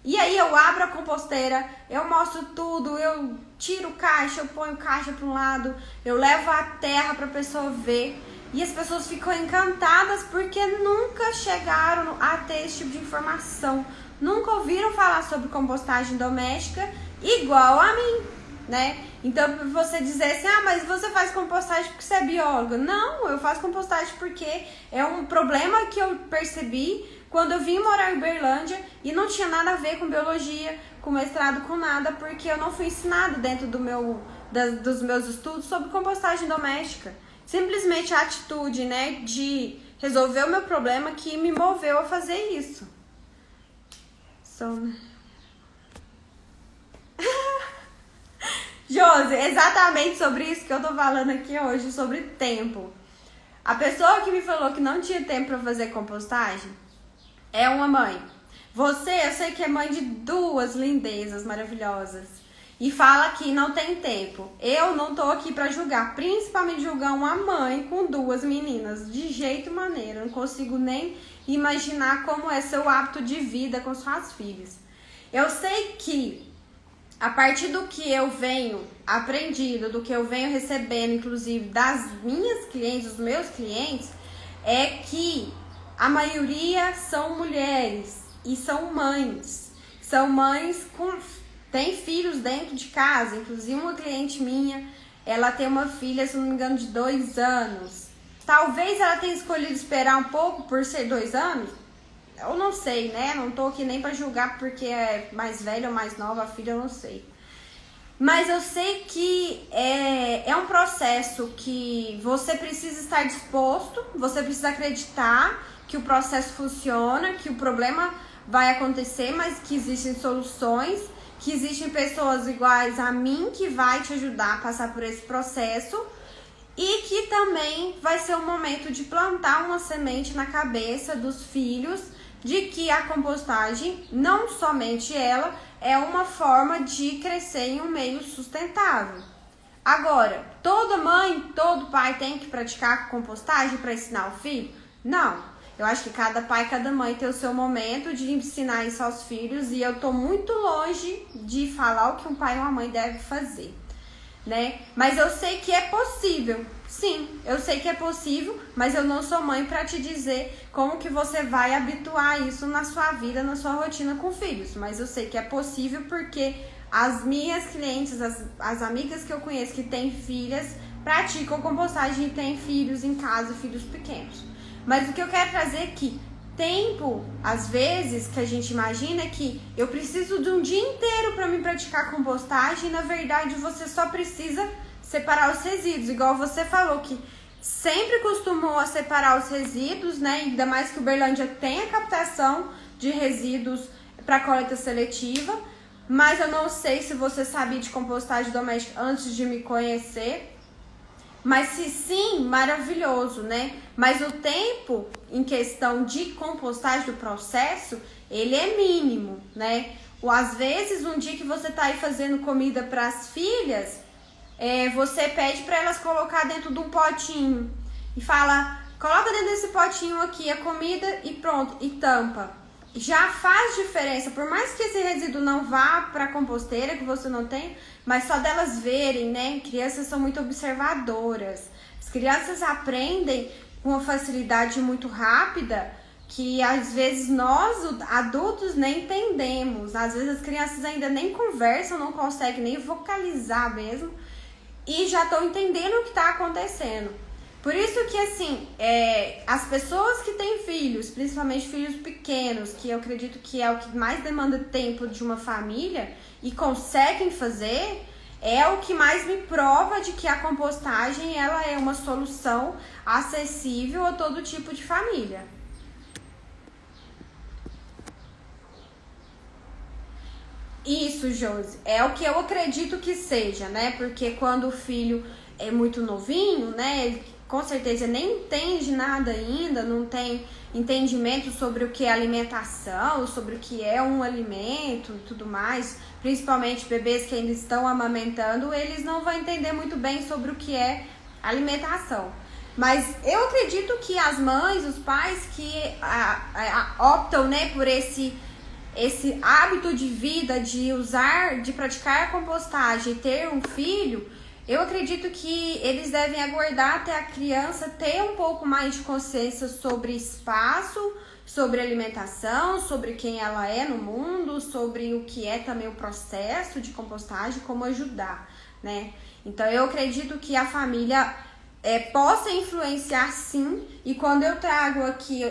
E aí eu abro a composteira, eu mostro tudo, eu tiro caixa, eu ponho caixa para um lado, eu levo a terra para a pessoa ver. E as pessoas ficam encantadas porque nunca chegaram a ter esse tipo de informação. Nunca ouviram falar sobre compostagem doméstica igual a mim, né? Então, você dizer assim, mas você faz compostagem porque você é bióloga. Não, eu faço compostagem porque é um problema que eu percebi quando eu vim morar em Uberlândia e não tinha nada a ver com biologia, com mestrado, com nada, porque eu não fui ensinada dentro dos meus estudos sobre compostagem doméstica. Simplesmente a atitude, né, de resolver o meu problema que me moveu a fazer isso. Josi, exatamente sobre isso que eu tô falando aqui hoje, sobre tempo. A pessoa que me falou que não tinha tempo para fazer compostagem é uma mãe. Você, eu sei que é mãe de duas lindezas maravilhosas e fala que não tem tempo. Eu não tô aqui para julgar, principalmente julgar uma mãe com duas meninas, de jeito e maneira. Eu não consigo nem imaginar como é seu hábito de vida com suas filhas. Eu sei que a partir do que eu venho aprendido, do que eu venho recebendo, inclusive das minhas clientes, dos meus clientes, é que a maioria são mulheres e são mães. São mães têm filhos dentro de casa. Inclusive uma cliente minha, ela tem uma filha, se não me engano, de 2 anos. Talvez ela tenha escolhido esperar um pouco por ser 2 anos. Eu não sei, né? Não tô aqui nem pra julgar porque é mais velha ou mais nova a filha, eu não sei. Mas eu sei que é um processo que você precisa estar disposto, você precisa acreditar que o processo funciona, que o problema vai acontecer, mas que existem soluções, que existem pessoas iguais a mim que vai te ajudar a passar por esse processo e que também vai ser um momento de plantar uma semente na cabeça dos filhos de que a compostagem, não somente ela, é uma forma de crescer em um meio sustentável. Agora, toda mãe, todo pai tem que praticar compostagem para ensinar o filho? Não. Eu acho que cada pai, cada mãe tem o seu momento de ensinar isso aos filhos e eu tô muito longe de falar o que um pai e uma mãe devem fazer, né? Mas eu sei que é possível. Sim, eu sei que é possível, mas eu não sou mãe para te dizer como que você vai habituar isso na sua vida, na sua rotina com filhos. Mas eu sei que é possível porque as minhas clientes, as amigas que eu conheço que têm filhas, praticam compostagem e têm filhos em casa, filhos pequenos. Mas o que eu quero trazer é que tempo, às vezes, que a gente imagina é que eu preciso de um dia inteiro para me praticar compostagem e na verdade você só precisa separar os resíduos, igual você falou que sempre costumou a separar os resíduos, né? Ainda mais que Uberlândia tem a captação de resíduos para coleta seletiva, mas eu não sei se você sabia de compostagem doméstica antes de me conhecer. Mas se sim, maravilhoso, né? Mas o tempo em questão de compostagem do processo, ele é mínimo, né? Ou às vezes, um dia que você tá aí fazendo comida para as filhas, você pede para elas colocar dentro de um potinho e fala, coloca dentro desse potinho aqui a comida e pronto, e tampa. Já faz diferença, por mais que esse resíduo não vá para a composteira, que você não tem, mas só delas verem, né? Crianças são muito observadoras. As crianças aprendem com uma facilidade muito rápida que às vezes nós, adultos, nem entendemos. Às vezes as crianças ainda nem conversam, não conseguem nem vocalizar mesmo e já estão entendendo o que está acontecendo. Por isso que, assim, as pessoas que têm filhos, principalmente filhos pequenos, que eu acredito que é o que mais demanda tempo de uma família e conseguem fazer, é o que mais me prova de que a compostagem ela é uma solução acessível a todo tipo de família. Isso, Josi, é o que eu acredito que seja, né? Porque quando o filho é muito novinho, né? com certeza nem entende nada ainda, não tem entendimento sobre o que é alimentação, sobre o que é um alimento e tudo mais, principalmente bebês que ainda estão amamentando, eles não vão entender muito bem sobre o que é alimentação. Mas eu acredito que as mães, os pais que optam, né, por esse hábito de vida de praticar a compostagem e ter um filho, eu acredito que eles devem aguardar até a criança ter um pouco mais de consciência sobre espaço, sobre alimentação, sobre quem ela é no mundo, sobre o que é também o processo de compostagem, como ajudar, né? Então eu acredito que a família possa influenciar sim, e quando eu trago aqui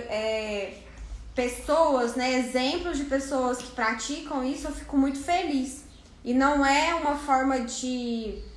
pessoas, né, exemplos de pessoas que praticam isso, eu fico muito feliz. E não é uma forma de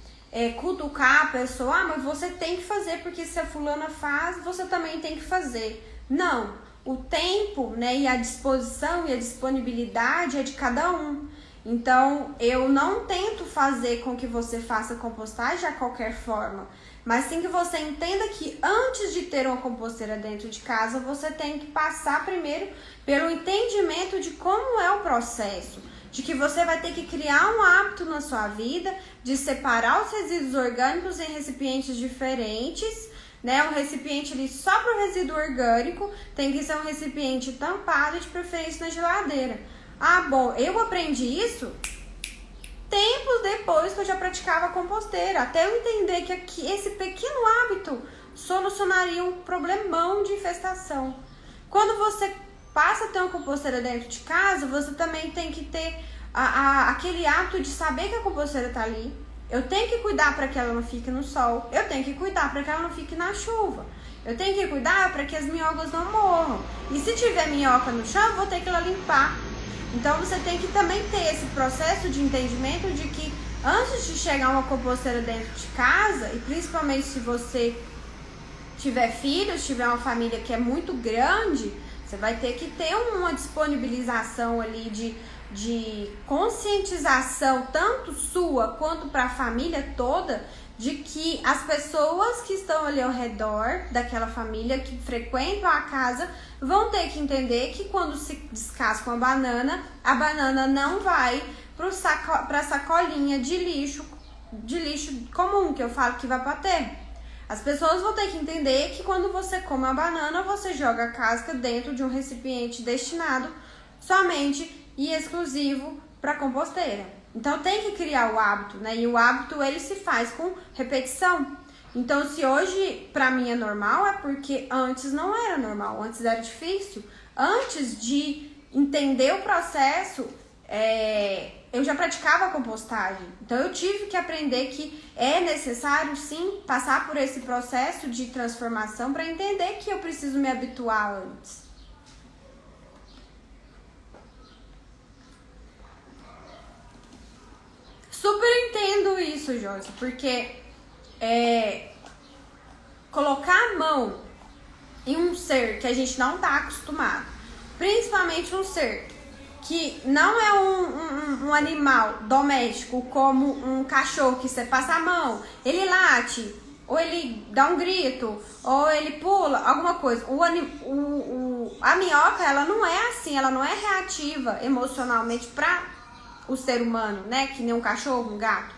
cutucar a pessoa, mas você tem que fazer, porque se a fulana faz, você também tem que fazer. Não, o tempo, né, e a disposição e a disponibilidade é de cada um. Então, eu não tento fazer com que você faça compostagem a qualquer forma, mas sim que você entenda que antes de ter uma composteira dentro de casa, você tem que passar primeiro pelo entendimento de como é o processo, de que você vai ter que criar um hábito na sua vida de separar os resíduos orgânicos em recipientes diferentes, né? Um recipiente ali só para o resíduo orgânico, tem que ser um recipiente tampado, de preferência na geladeira. Ah, bom, eu aprendi isso tempos depois que eu já praticava composteira, até eu entender que esse pequeno hábito solucionaria um problemão de infestação. Quando você passa a ter uma composteira dentro de casa, você também tem que ter aquele hábito de saber que a composteira está ali. Eu tenho que cuidar para que ela não fique no sol, eu tenho que cuidar para que ela não fique na chuva, eu tenho que cuidar para que as minhocas não morram. E se tiver minhoca no chão, eu vou ter que limpar. Então você tem que também ter esse processo de entendimento de que antes de chegar uma composteira dentro de casa, e principalmente se você tiver filhos, tiver uma família que é muito grande, você vai ter que ter uma disponibilização ali de conscientização, tanto sua quanto para a família toda, de que as pessoas que estão ali ao redor daquela família, que frequentam a casa, vão ter que entender que quando se descasca a banana não vai para a sacolinha de lixo comum, que eu falo que vai para a terra. As pessoas vão ter que entender que quando você come a banana, você joga a casca dentro de um recipiente destinado somente e exclusivo para composteira. Então tem que criar o hábito, né? E o hábito ele se faz com repetição. Então se hoje para mim é normal, é porque antes não era normal, antes era difícil. Antes de entender o processo, eu já praticava a compostagem. Então eu tive que aprender que é necessário sim passar por esse processo de transformação para entender que eu preciso me habituar antes. Super entendo isso, Joyce, porque colocar a mão em um ser que a gente não está acostumado, principalmente um ser que não é um animal doméstico, como um cachorro que você passa a mão, ele late, ou ele dá um grito, ou ele pula, alguma coisa. A minhoca, ela não é assim, ela não é reativa emocionalmente para o ser humano, né? Que nem um cachorro, um gato.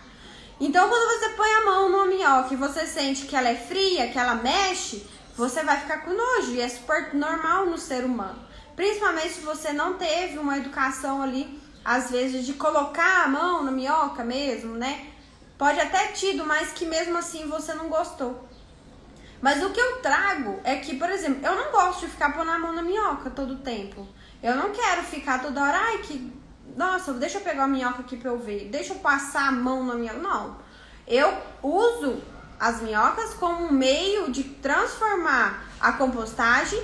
Então, quando você põe a mão numa minhoca e você sente que ela é fria, que ela mexe, você vai ficar com nojo, e é super normal no ser humano. Principalmente se você não teve uma educação ali, às vezes, de colocar a mão na minhoca mesmo, né? Pode até tido, mas que mesmo assim você não gostou. Mas o que eu trago é que, por exemplo, eu não gosto de ficar pondo a mão na minhoca todo o tempo. Eu não quero ficar toda hora, nossa, deixa eu pegar a minhoca aqui pra eu ver, deixa eu passar a mão na minhoca. Não, eu uso as minhocas como um meio de transformar a compostagem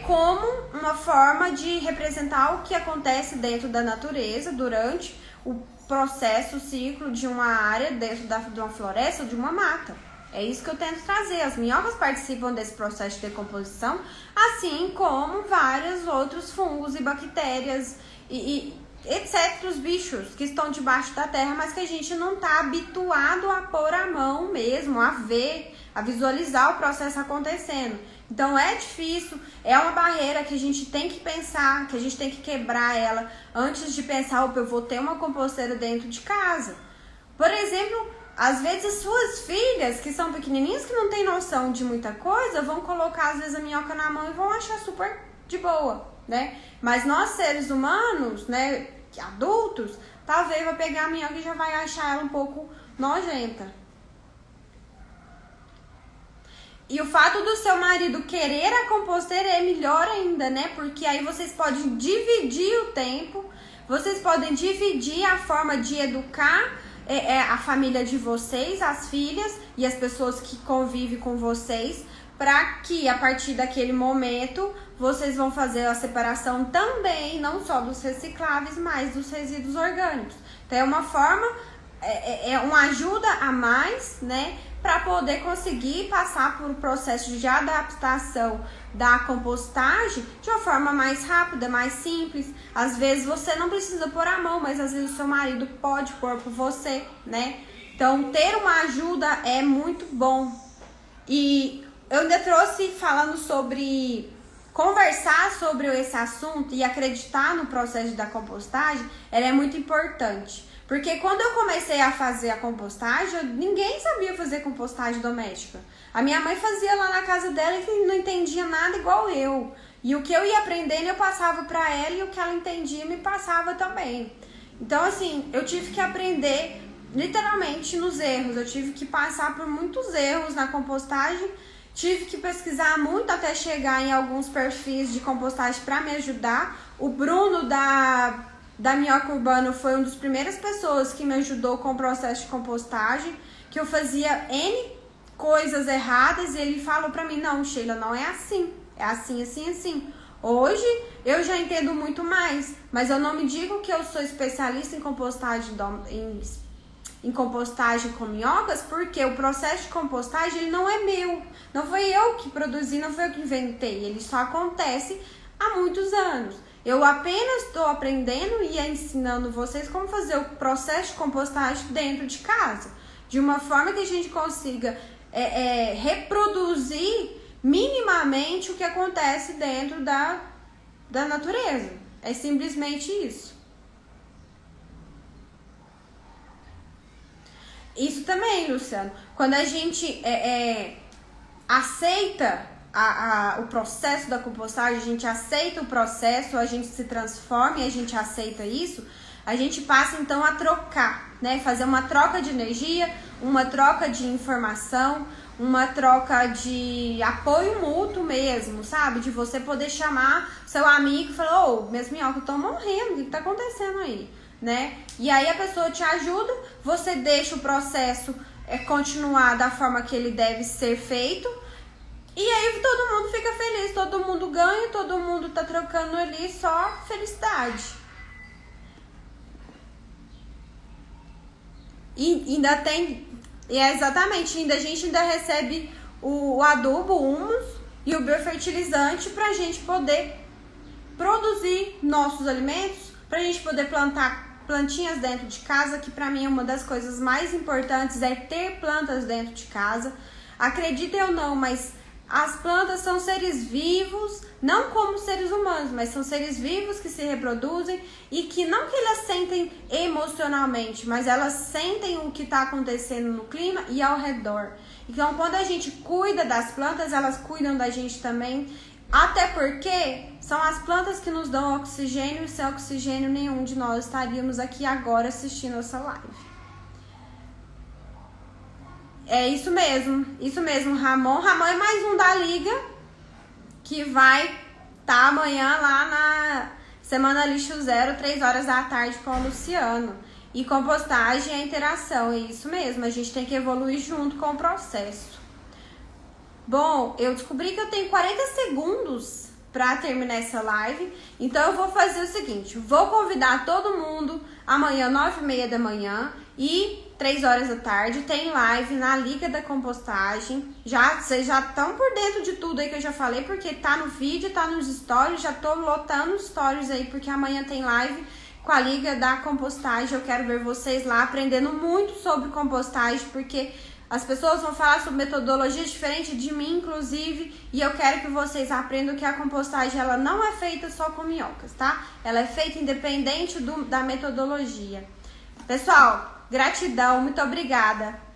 como uma forma de representar o que acontece dentro da natureza durante o processo, o ciclo de uma área dentro de uma floresta ou de uma mata. É isso que eu tento trazer. As minhocas participam desse processo de decomposição, assim como vários outros fungos e bactérias e etc. Os bichos que estão debaixo da terra, mas que a gente não está habituado a pôr a mão mesmo, a ver, a visualizar o processo acontecendo. Então é difícil, é uma barreira que a gente tem que pensar, que a gente tem que quebrar ela antes de pensar, opa, eu vou ter uma composteira dentro de casa. Por exemplo, às vezes as suas filhas, que são pequenininhas, que não têm noção de muita coisa, vão colocar às vezes a minhoca na mão e vão achar super de boa, né? Mas nós seres humanos, né, adultos, talvez vai pegar a minhoca e já vai achar ela um pouco nojenta. E o fato do seu marido querer a composteira é melhor ainda, né? Porque aí vocês podem dividir o tempo, vocês podem dividir a forma de educar a família de vocês, as filhas e as pessoas que convivem com vocês, para que a partir daquele momento vocês vão fazer a separação também, não só dos recicláveis, mas dos resíduos orgânicos. Então é uma forma, uma ajuda a mais, né? Para poder conseguir passar por um processo de adaptação da compostagem de uma forma mais rápida, mais simples. Às vezes você não precisa pôr a mão, mas às vezes o seu marido pode pôr por você, né? Então ter uma ajuda é muito bom. E eu ainda trouxe falando sobre conversar sobre esse assunto e acreditar no processo da compostagem, ela é muito importante. Porque quando eu comecei a fazer a compostagem, ninguém sabia fazer compostagem doméstica. A minha mãe fazia lá na casa dela e não entendia nada igual eu. E o que eu ia aprendendo eu passava para ela e o que ela entendia me passava também. Então assim, eu tive que aprender literalmente nos erros. Eu tive que passar por muitos erros na compostagem. Tive que pesquisar muito até chegar em alguns perfis de compostagem para me ajudar. O Bruno da Minhoca Urbana foi uma das primeiras pessoas que me ajudou com o processo de compostagem, que eu fazia N coisas erradas e ele falou pra mim, não, Sheila, não é assim, é assim, assim, assim. Hoje eu já entendo muito mais, mas eu não me digo que eu sou especialista em compostagem, em compostagem com minhocas, porque o processo de compostagem ele não é meu, não foi eu que produzi, não foi eu que inventei, ele só acontece há muitos anos. Eu apenas estou aprendendo e ensinando vocês como fazer o processo de compostagem dentro de casa, de uma forma que a gente consiga reproduzir minimamente o que acontece dentro da natureza. É simplesmente isso. Isso também, Luciano, quando a gente aceita o processo da compostagem, a gente aceita o processo, a gente se transforma e a gente aceita isso, a gente passa então a trocar, né? Fazer uma troca de energia, uma troca de informação, uma troca de apoio mútuo mesmo, sabe? De você poder chamar seu amigo e falar, ô, minhas minhocas estão morrendo, o que tá acontecendo aí? Né? E aí a pessoa te ajuda, você deixa o processo continuar da forma que ele deve ser feito. E aí todo mundo fica feliz, todo mundo ganha, todo mundo tá trocando ali só felicidade. E ainda tem, exatamente, a gente ainda recebe o adubo, o humus e o biofertilizante pra gente poder produzir nossos alimentos, pra gente poder plantar plantinhas dentro de casa, que pra mim é uma das coisas mais importantes, é ter plantas dentro de casa. Acreditem ou não, mas as plantas são seres vivos, não como seres humanos, mas são seres vivos que se reproduzem e que não que elas sentem emocionalmente, mas elas sentem o que está acontecendo no clima e ao redor. Então, quando a gente cuida das plantas, elas cuidam da gente também, até porque são as plantas que nos dão oxigênio e sem oxigênio nenhum de nós estaríamos aqui agora assistindo essa live. É isso mesmo, Ramon. Ramon é mais um da Liga, que vai estar amanhã lá na Semana Lixo Zero, 3 horas da tarde com o Luciano. E compostagem é interação, é isso mesmo, a gente tem que evoluir junto com o processo. Bom, eu descobri que eu tenho 40 segundos para terminar essa live, então eu vou fazer o seguinte, vou convidar todo mundo amanhã, 9h30 da manhã e 3 horas da tarde, tem live na Liga da Compostagem. Vocês já estão por dentro de tudo aí que eu já falei, porque tá no vídeo, tá nos stories, já tô lotando os stories aí, porque amanhã tem live com a Liga da Compostagem. Eu quero ver vocês lá aprendendo muito sobre compostagem, porque as pessoas vão falar sobre metodologias diferentes de mim, inclusive, e eu quero que vocês aprendam que a compostagem ela não é feita só com minhocas, tá? Ela é feita independente da metodologia. Pessoal, gratidão, muito obrigada.